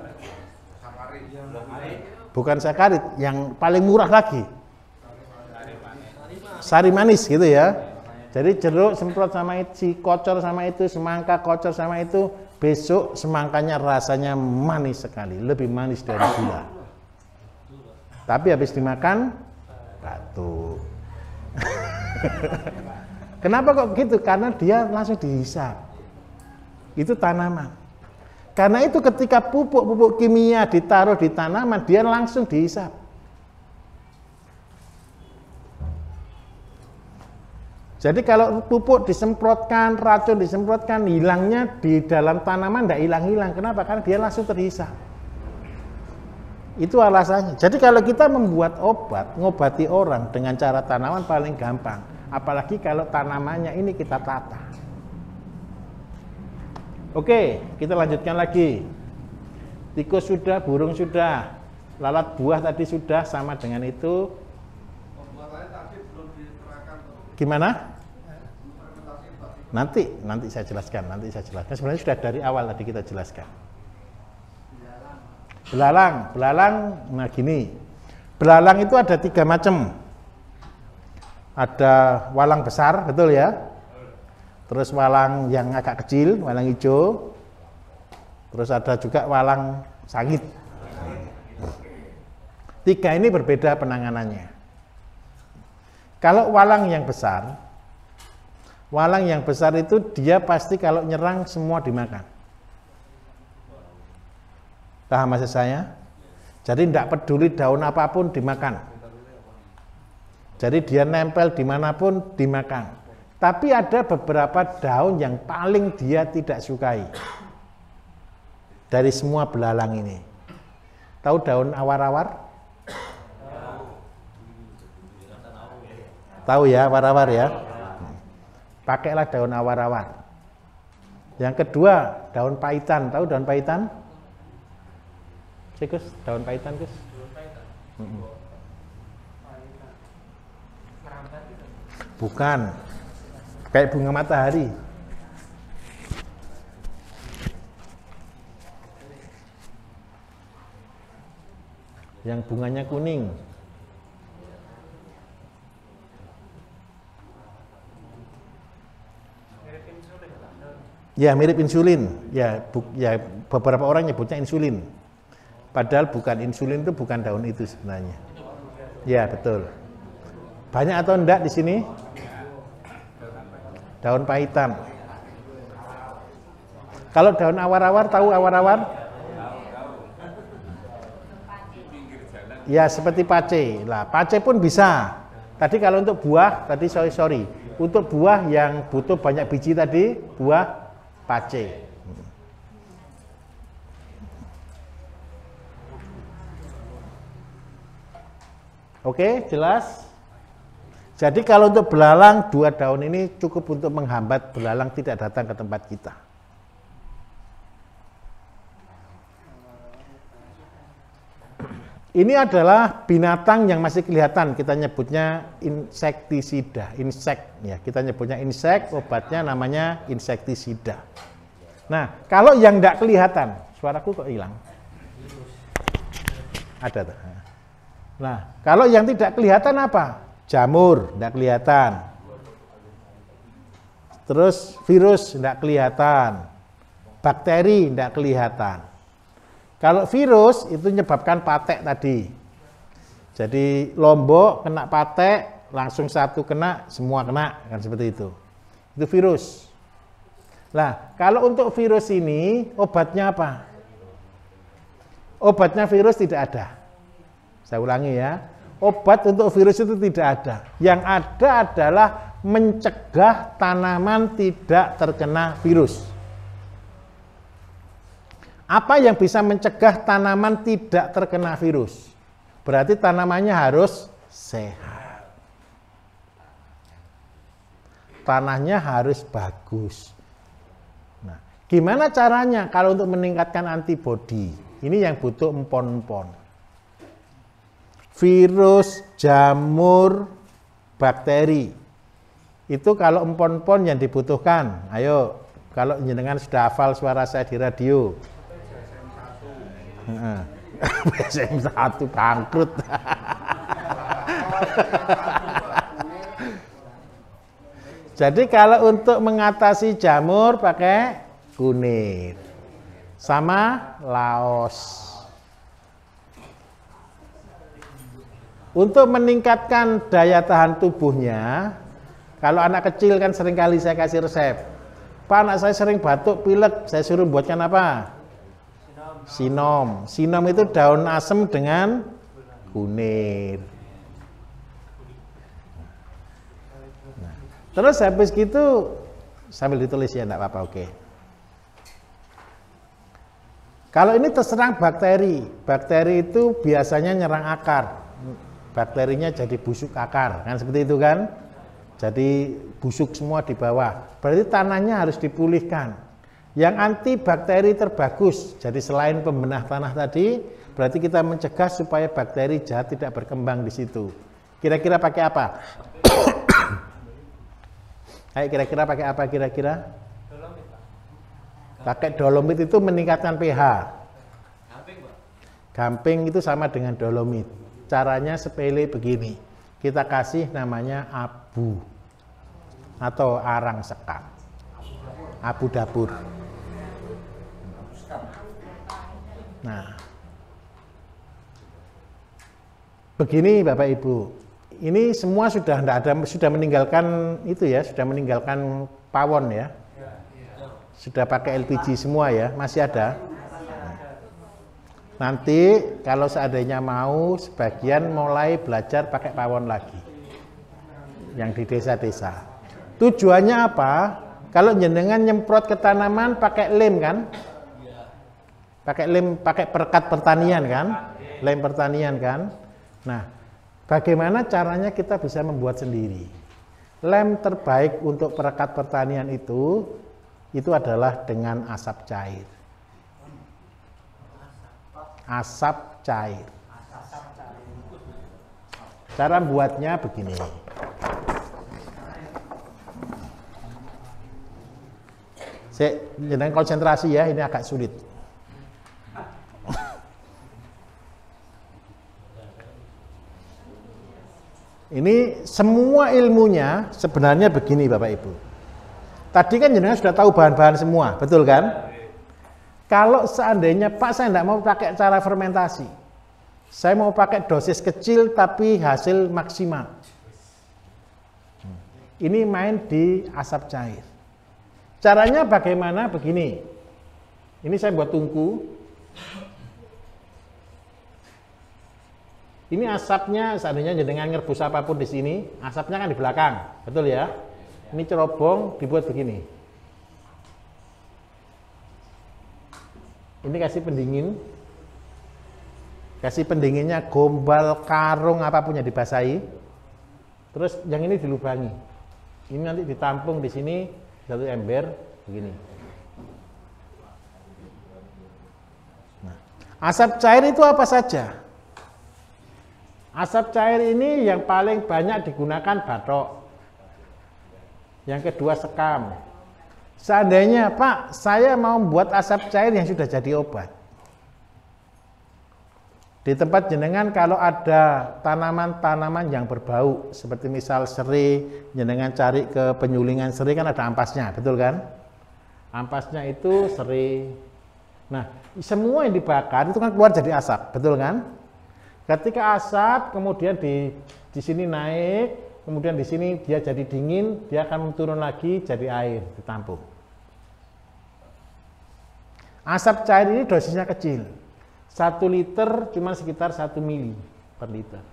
Speaker 2: Bukan sakarit, yang paling murah lagi. Sari manis gitu ya. Jadi jeruk semprot sama itu, kocor sama itu, semangka kocor sama itu, besok semangkanya rasanya manis sekali, lebih manis dari gula. Tapi habis dimakan batuk. Kenapa kok gitu? Karena dia langsung dihisap. Itu tanaman. Karena itu ketika pupuk-pupuk kimia ditaruh di tanaman, dia langsung dihisap. Jadi kalau pupuk disemprotkan, racun disemprotkan, hilangnya di dalam tanaman tidak hilang-hilang. Kenapa? Karena dia langsung terhisap. Itu alasannya. Jadi kalau kita membuat obat, ngobati orang dengan cara tanaman paling gampang. Apalagi kalau tanamannya ini kita tata. Oke, kita lanjutkan lagi. Tikus sudah, burung sudah, lalat buah tadi sudah, sama dengan itu.
Speaker 4: Pembuatannya tadi belum diterangkan. Gimana?
Speaker 2: Nanti saya jelaskan, Sebenarnya sudah dari awal tadi kita jelaskan. Belalang, nah gini. Belalang itu ada 3 macam. Ada walang besar, betul ya? Terus walang yang agak kecil, walang hijau. Terus ada juga walang sangit. 3 ini berbeda penanganannya. Kalau walang yang besar itu dia pasti kalau nyerang semua dimakan. Paham maksud saya? Jadi tidak peduli daun apapun dimakan. Jadi dia nempel dimanapun dimakan. Tapi ada beberapa daun yang paling dia tidak sukai dari semua belalang ini. Tahu daun awar-awar? Tahu ya, awar-awar ya? Pakailah daun awar-awar. Yang kedua, daun paitan. Tahu daun paitan? Gus, daun paitan, Gus. Bukan. Kayak bunga matahari. Yang bunganya kuning. Ya, mirip insulin. Ya, beberapa orang nyebutnya insulin. Padahal bukan, insulin itu bukan daun itu sebenarnya. Ya, betul. Banyak atau enggak di sini? Daun paitan. Kalau daun awar-awar, tahu awar-awar? Ya, seperti pace. Lah, pace pun bisa. Tadi kalau untuk buah, tadi sorry. Untuk buah yang butuh banyak biji tadi, buah pace. Oke, jelas? Jadi kalau untuk belalang, 2 daun ini cukup untuk menghambat belalang tidak datang ke tempat kita. Ini adalah binatang yang masih kelihatan, kita nyebutnya insektisida, insek ya, kita nyebutnya insek, obatnya namanya insektisida. Nah, kalau yang tidak kelihatan, suaraku kok hilang? Ada tuh. Nah, kalau yang tidak kelihatan apa? Jamur, tidak kelihatan. Terus virus, tidak kelihatan. Bakteri, tidak kelihatan. Kalau virus, itu menyebabkan patek tadi. Jadi lombok, kena patek, langsung satu kena, semua kena. Kan seperti itu. Itu virus. Nah, kalau untuk virus ini, obatnya apa? Obatnya virus tidak ada. Saya ulangi ya. Obat untuk virus itu tidak ada. Yang ada adalah mencegah tanaman tidak terkena virus. Apa yang bisa mencegah tanaman tidak terkena virus? Berarti tanamannya harus sehat. Tanahnya harus bagus. Nah, gimana caranya kalau untuk meningkatkan antibodi? Ini yang butuh empon-empon. Virus, jamur, bakteri. Itu kalau empon-empon yang dibutuhkan. Ayo, kalau jenengan sudah hafal suara saya di radio. BSM 1 bangkrut. Jadi kalau untuk mengatasi jamur pakai kunir sama laos. Untuk meningkatkan daya tahan tubuhnya, kalau anak kecil kan seringkali saya kasih resep. Pak, anak saya sering batuk, pilek, saya suruh buatkan apa? Sinom. Sinom itu daun asem dengan kunir. Nah, terus habis gitu, sambil ditulis ya, enggak apa-apa, oke. Kalau ini terserang bakteri. Bakteri itu biasanya nyerang akar. Bakterinya jadi busuk akar, kan seperti itu kan? Jadi busuk semua di bawah. Berarti tanahnya harus dipulihkan. Yang antibakteri terbagus. Jadi selain pembenah tanah tadi, berarti kita mencegah supaya bakteri jahat tidak berkembang di situ. Kira-kira pakai apa? Ayo kira-kira pakai apa kira-kira? Pakai dolomit itu meningkatkan pH. Gamping itu sama dengan dolomit. Caranya sepele begini. kita kasih namanya abu atau arang sekam, abu dapur. Nah, begini Bapak Ibu, ini semua sudah tidak ada, sudah meninggalkan itu ya, sudah meninggalkan pawon ya, sudah pakai LPG semua ya, masih ada. Nanti kalau seandainya mau, sebagian mulai belajar pakai pawon lagi, yang di desa-desa. Tujuannya apa? Kalau jenengan nyemprot ke tanaman pakai lem kan? Pakai lem, pakai perekat pertanian kan? Lem pertanian kan? Nah, bagaimana caranya kita bisa membuat sendiri? Lem terbaik untuk perekat pertanian itu adalah dengan asap cair. Asap cair. Cara buatnya begini. Saya jangan konsentrasi ya, ini agak sulit. Ini semua ilmunya sebenarnya begini Bapak Ibu. Tadi kan jenengan sudah tahu bahan-bahan semua, betul kan? Kalau seandainya Pak saya tidak mau pakai cara fermentasi, saya mau pakai dosis kecil tapi hasil maksimal. Ini main di asap cair. Caranya bagaimana? Begini. Ini saya buat tungku. Ini asapnya seandainya jenengan ngerebus apapun di sini, asapnya kan di belakang, betul ya? Ini cerobong dibuat begini. Ini kasih pendingin. Kasih pendinginnya gombal, karung apapun yang dibasahi. Terus yang ini dilubangi. Ini nanti ditampung di sini satu ember begini. Nah, asap cair itu apa saja? Asap cair ini yang paling banyak digunakan bathok. Yang kedua sekam. Seandainya Pak, saya mau membuat asap cair yang sudah jadi obat. Di tempat jenengan kalau ada tanaman-tanaman yang berbau, seperti misal serai, jenengan cari ke penyulingan serai kan ada ampasnya, betul kan? Ampasnya itu serai. Nah, semua yang dibakar itu kan keluar jadi asap, betul kan? Ketika asap kemudian di sini naik, kemudian di sini dia jadi dingin, dia akan turun lagi jadi air, ditampung. Asap cair ini dosisnya kecil. 1 liter cuma sekitar 1 mili per liter.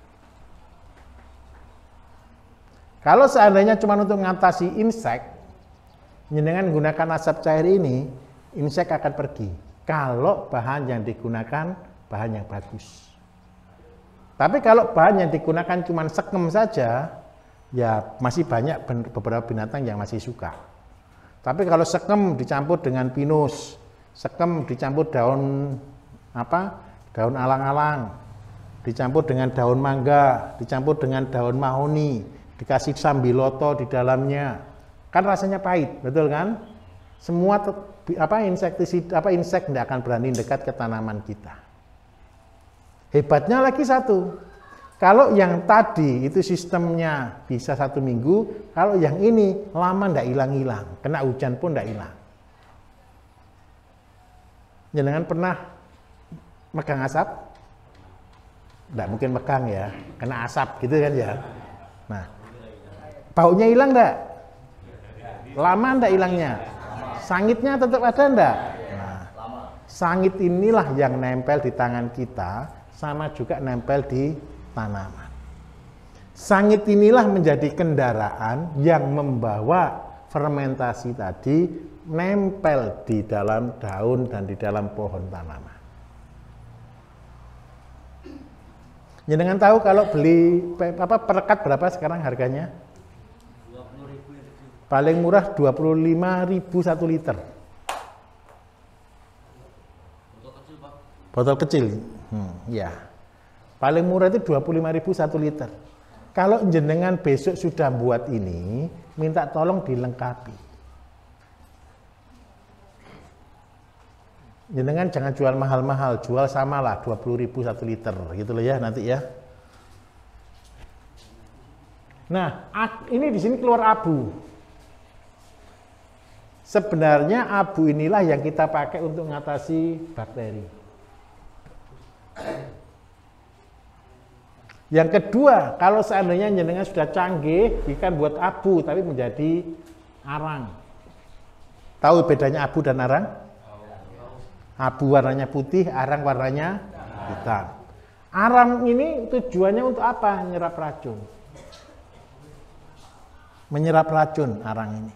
Speaker 2: Kalau seandainya cuma untuk mengatasi insek, dengan menggunakan asap cair ini, insek akan pergi. Kalau bahan yang digunakan bahan yang bagus. Tapi kalau bahan yang digunakan cuma sekem saja, ya masih banyak beberapa binatang yang masih suka. Tapi kalau sekem dicampur dengan pinus, sekem dicampur daun daun alang-alang, dicampur dengan daun mangga, dicampur dengan daun mahoni, dikasih sambiloto di dalamnya, kan rasanya pahit, betul kan? Semua insek tidak akan berani dekat ke tanaman kita. Hebatnya lagi satu, kalau yang tadi itu sistemnya bisa 1 minggu, kalau yang ini lama tidak hilang-hilang, kena hujan pun tidak hilang. Jenengan pernah megang asap? Tidak mungkin megang ya, kena asap gitu kan ya. Nah, baunya hilang enggak? Lama enggak hilangnya? Sangitnya tetap ada enggak? Nah, sangit inilah yang nempel di tangan kita, sama juga nempel di tanaman. Sangit inilah menjadi kendaraan yang membawa fermentasi tadi nempel di dalam daun dan di dalam pohon tanaman. Jenengan tahu kalau beli perekat berapa sekarang harganya? 20.000. Paling murah 25.000 1 liter. Botol kecil, Pak. Botol kecil. Ya. Paling murah itu 25.000 1 liter. Kalau jenengan besok sudah buat ini, minta tolong dilengkapi. Jenengan jangan jual mahal-mahal, jual samalah 20.000 1 liter gitu loh ya nanti ya. Nah, ini di sini keluar abu. Sebenarnya abu inilah yang kita pakai untuk mengatasi bakteri. Yang kedua, kalau seandainya jenengan sudah canggih, bukan buat abu tapi menjadi arang. Tahu bedanya abu dan arang? Abu warnanya putih, arang warnanya hitam. Arang ini tujuannya untuk apa? Menyerap racun. Menyerap racun arang ini.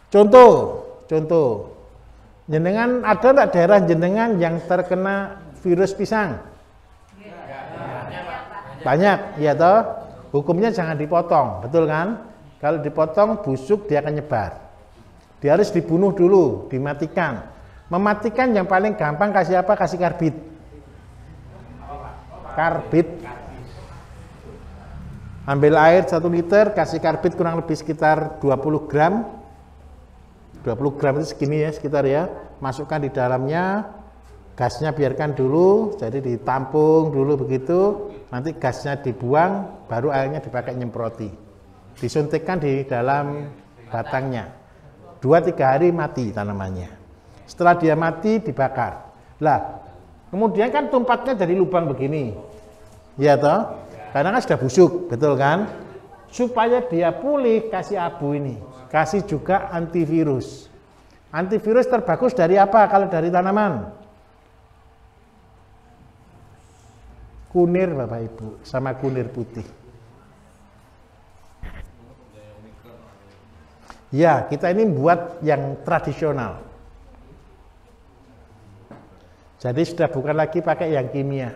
Speaker 2: Contoh. Jenengan ada enggak daerah jenengan yang terkena virus pisang? Banyak, ya toh. Hukumnya jangan dipotong, betul kan? Kalau dipotong busuk dia akan nyebar. Dia harus dibunuh dulu, dimatikan. Mematikan yang paling gampang kasih apa? Kasih karbit. Karbit. Ambil air 1 liter, kasih karbit kurang lebih sekitar 20 gram. 20 gram itu segini ya, sekitar ya. Masukkan di dalamnya, gasnya biarkan dulu, jadi ditampung dulu begitu. Nanti gasnya dibuang, baru airnya dipakai nyemproti. Disuntikkan di dalam batangnya. 2-3 hari mati tanamannya. Setelah dia mati dibakar. Lah, kemudian kan tumpatnya dari lubang begini. Ya toh? Karena kan sudah busuk, betul kan? Supaya dia pulih kasih abu ini. Kasih juga antivirus. Antivirus terbagus dari apa kalau dari tanaman? Kunir Bapak Ibu, sama kunir putih. Ya, kita ini buat yang tradisional. Jadi sudah bukan lagi pakai yang kimia.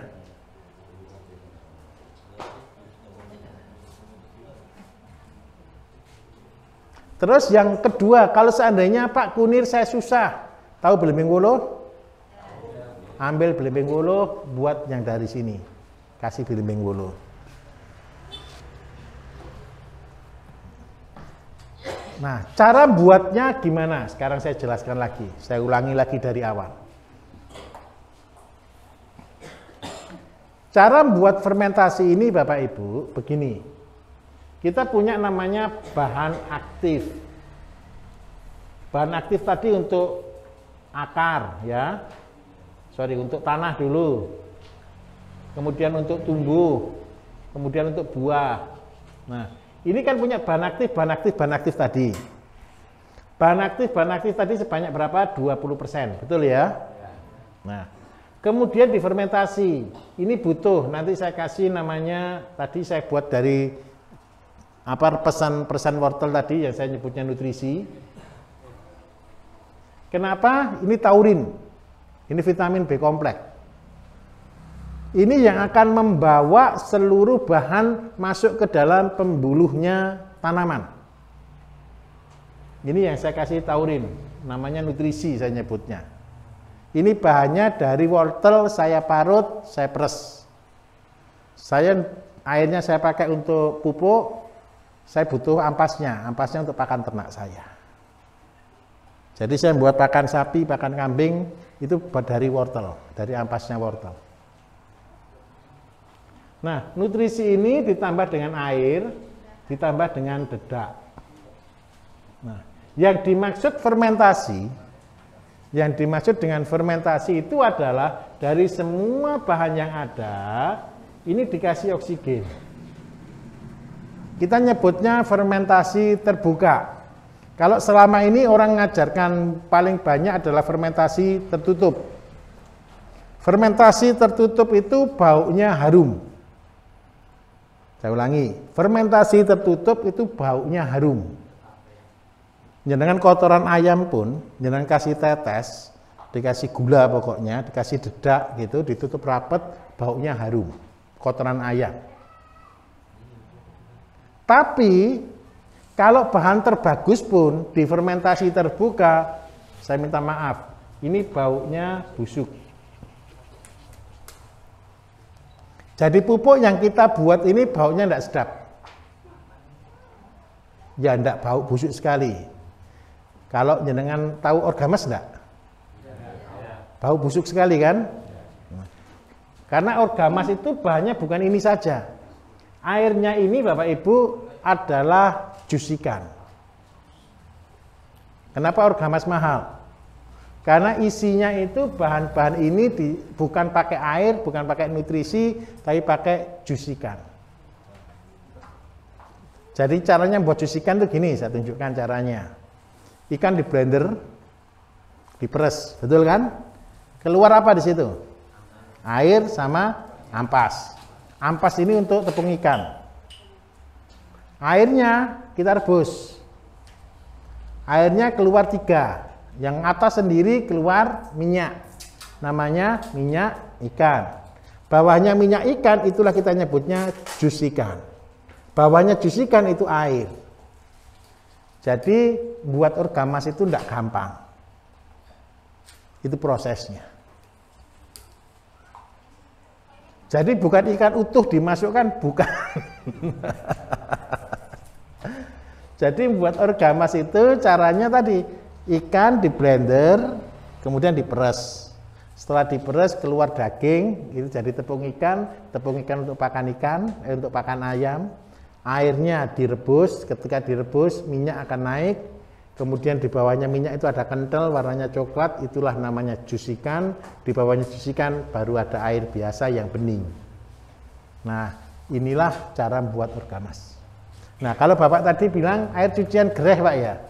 Speaker 2: Terus yang kedua, kalau seandainya Pak kunir saya susah, tahu belimbing wuluh? Ambil belimbing wuluh, buat yang dari sini, kasih belimbing wuluh. Nah, cara buatnya gimana? Sekarang saya jelaskan lagi, saya ulangi lagi dari awal. Cara buat fermentasi ini Bapak Ibu, begini. Kita punya namanya bahan aktif. Bahan aktif tadi untuk akar ya. Untuk tanah dulu. Kemudian untuk tumbuh. Kemudian untuk buah. Nah, ini kan punya bahan aktif tadi. Bahan aktif tadi sebanyak berapa? 20%, betul ya? Nah, kemudian difermentasi. Ini butuh, nanti saya kasih namanya, tadi saya buat dari apa persen wortel tadi yang saya nyebutnya nutrisi. Kenapa? Ini taurin. Ini vitamin B kompleks. Ini yang akan membawa seluruh bahan masuk ke dalam pembuluhnya tanaman. Ini yang saya kasih taurin, namanya nutrisi saya nyebutnya. Ini bahannya dari wortel, saya parut, saya peres. Airnya saya pakai untuk pupuk. Saya butuh ampasnya untuk pakan ternak saya. Jadi saya buat pakan sapi, pakan kambing, itu dari wortel, dari ampasnya wortel. Nah, nutrisi ini ditambah dengan air, ditambah dengan dedak. Nah, yang dimaksud dengan fermentasi itu adalah dari semua bahan yang ada, ini dikasih oksigen. Kita nyebutnya fermentasi terbuka. Kalau selama ini orang mengajarkan paling banyak adalah fermentasi tertutup. Fermentasi tertutup itu baunya harum. Saya ulangi, fermentasi tertutup itu baunya harum. Dengan kotoran ayam pun, dengan kasih tetes, dikasih gula pokoknya, dikasih dedak gitu, ditutup rapat, baunya harum. Kotoran ayam. Tapi kalau bahan terbagus pun difermentasi terbuka, saya minta maaf, ini baunya busuk. Jadi pupuk yang kita buat ini baunya tidak sedap. Ya tidak, bau busuk sekali. Kalau jenengan tahu Orgamas enggak? Bau busuk sekali kan? Karena Orgamas itu bahannya bukan ini saja. Airnya ini Bapak Ibu adalah jus ikan. Kenapa Orgamas mahal? Karena isinya itu bahan-bahan ini bukan pakai air, bukan pakai nutrisi, tapi pakai jus ikan. Jadi caranya buat jus ikan itu gini, saya tunjukkan caranya. Ikan di blender, diperes, betul kan? Keluar apa di situ? Air sama ampas. Ampas ini untuk tepung ikan. Airnya kita rebus. Airnya keluar 3. Yang atas sendiri keluar minyak. Namanya minyak ikan. Bawahnya minyak ikan itulah kita nyebutnya jus ikan. Bawahnya jus ikan itu air. Jadi buat Orgamas itu tidak gampang. Itu prosesnya. Jadi bukan ikan utuh dimasukkan, bukan. Jadi buat Orgamas itu caranya tadi, ikan di blender, kemudian diperes. Setelah diperes keluar daging, itu jadi tepung ikan untuk pakan ikan, untuk pakan ayam. Airnya direbus, ketika direbus minyak akan naik, kemudian di bawahnya minyak itu ada kental warnanya coklat, itulah namanya jus ikan. Di bawahnya jus ikan baru ada air biasa yang bening. Nah, inilah cara membuat Orgamas. Nah, kalau Bapak tadi bilang air cucian gereh Pak ya,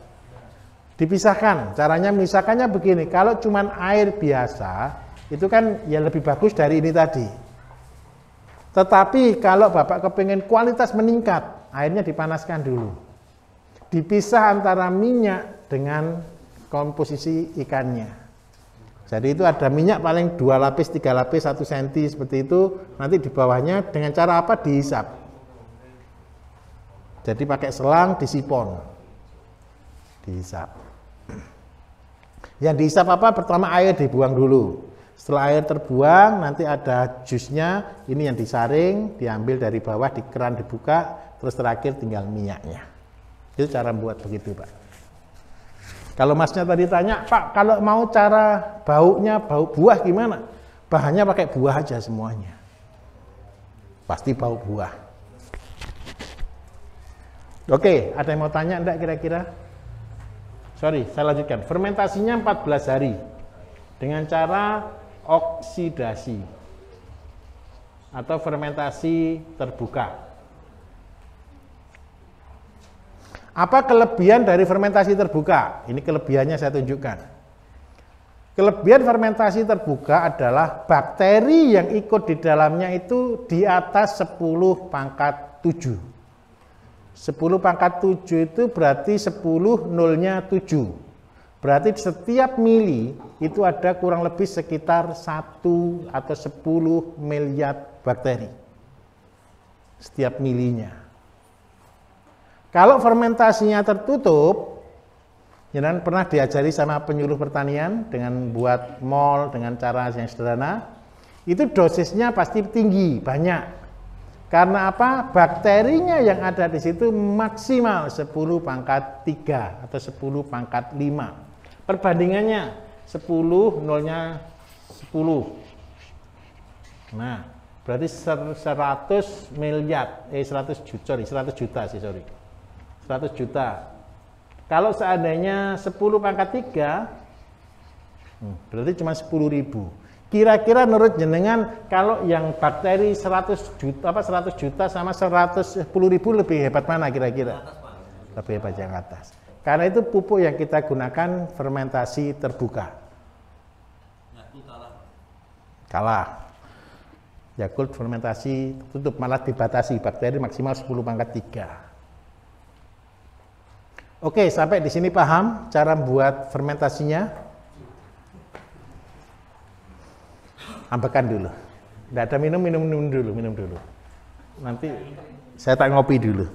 Speaker 2: dipisahkan. Caranya memisahkannya begini, kalau cuman air biasa itu kan ya lebih bagus dari ini tadi. Tetapi kalau Bapak kepengen kualitas meningkat, airnya dipanaskan dulu. Dipisah antara minyak dengan komposisi ikannya. Jadi itu ada minyak paling 2 lapis, 3 lapis, 1 cm seperti itu. Nanti di bawahnya dengan cara apa? Dihisap. Jadi pakai selang disipon. Dihisap. Yang dihisap apa? Pertama air dibuang dulu. Setelah air terbuang, nanti ada jusnya, ini yang disaring, diambil dari bawah, di keran dibuka, terus terakhir tinggal minyaknya. Itu cara buat begitu Pak. Kalau Masnya tadi tanya, Pak kalau mau cara baunya, bau buah gimana? Bahannya pakai buah aja semuanya. Pasti bau buah. Oke, ada yang mau tanya enggak kira-kira? Sorry, saya lanjutkan. Fermentasinya 14 hari. Dengan cara oksidasi atau fermentasi terbuka. Apa kelebihan dari fermentasi terbuka? Ini kelebihannya saya tunjukkan. Kelebihan fermentasi terbuka adalah bakteri yang ikut di dalamnya itu di atas 10 pangkat 7. 10 pangkat 7 itu berarti 10 nolnya 7. Berarti setiap mili itu ada kurang lebih sekitar 1 atau 10 miliar bakteri. Setiap milinya. Kalau fermentasinya tertutup, jangan pernah diajari sama penyuluh pertanian dengan buat mol dengan cara yang sederhana, itu dosisnya pasti tinggi, banyak. Karena apa? Bakterinya yang ada di situ maksimal 10 pangkat 3 atau 10 pangkat 5. Perbandingannya 10 nolnya 10. Nah, berarti 100 miliar, 100 juta, 100 juta sih, sorry. 100 juta. Kalau seandainya 10 pangkat 3, berarti cuma 10.000. Kira-kira menurut jenengan kalau yang bakteri 100 juta sama 110.000 lebih hebat mana kira-kira? Lebih hebat yang atas. Karena itu pupuk yang kita gunakan fermentasi terbuka. Kalah. Yakult fermentasi tertutup, malah dibatasi bakteri maksimal 10 pangkat 3. Oke, sampai di sini paham cara membuat fermentasinya? Ambekan dulu. Tidak ada minum dulu. Nanti saya tak ngopi dulu.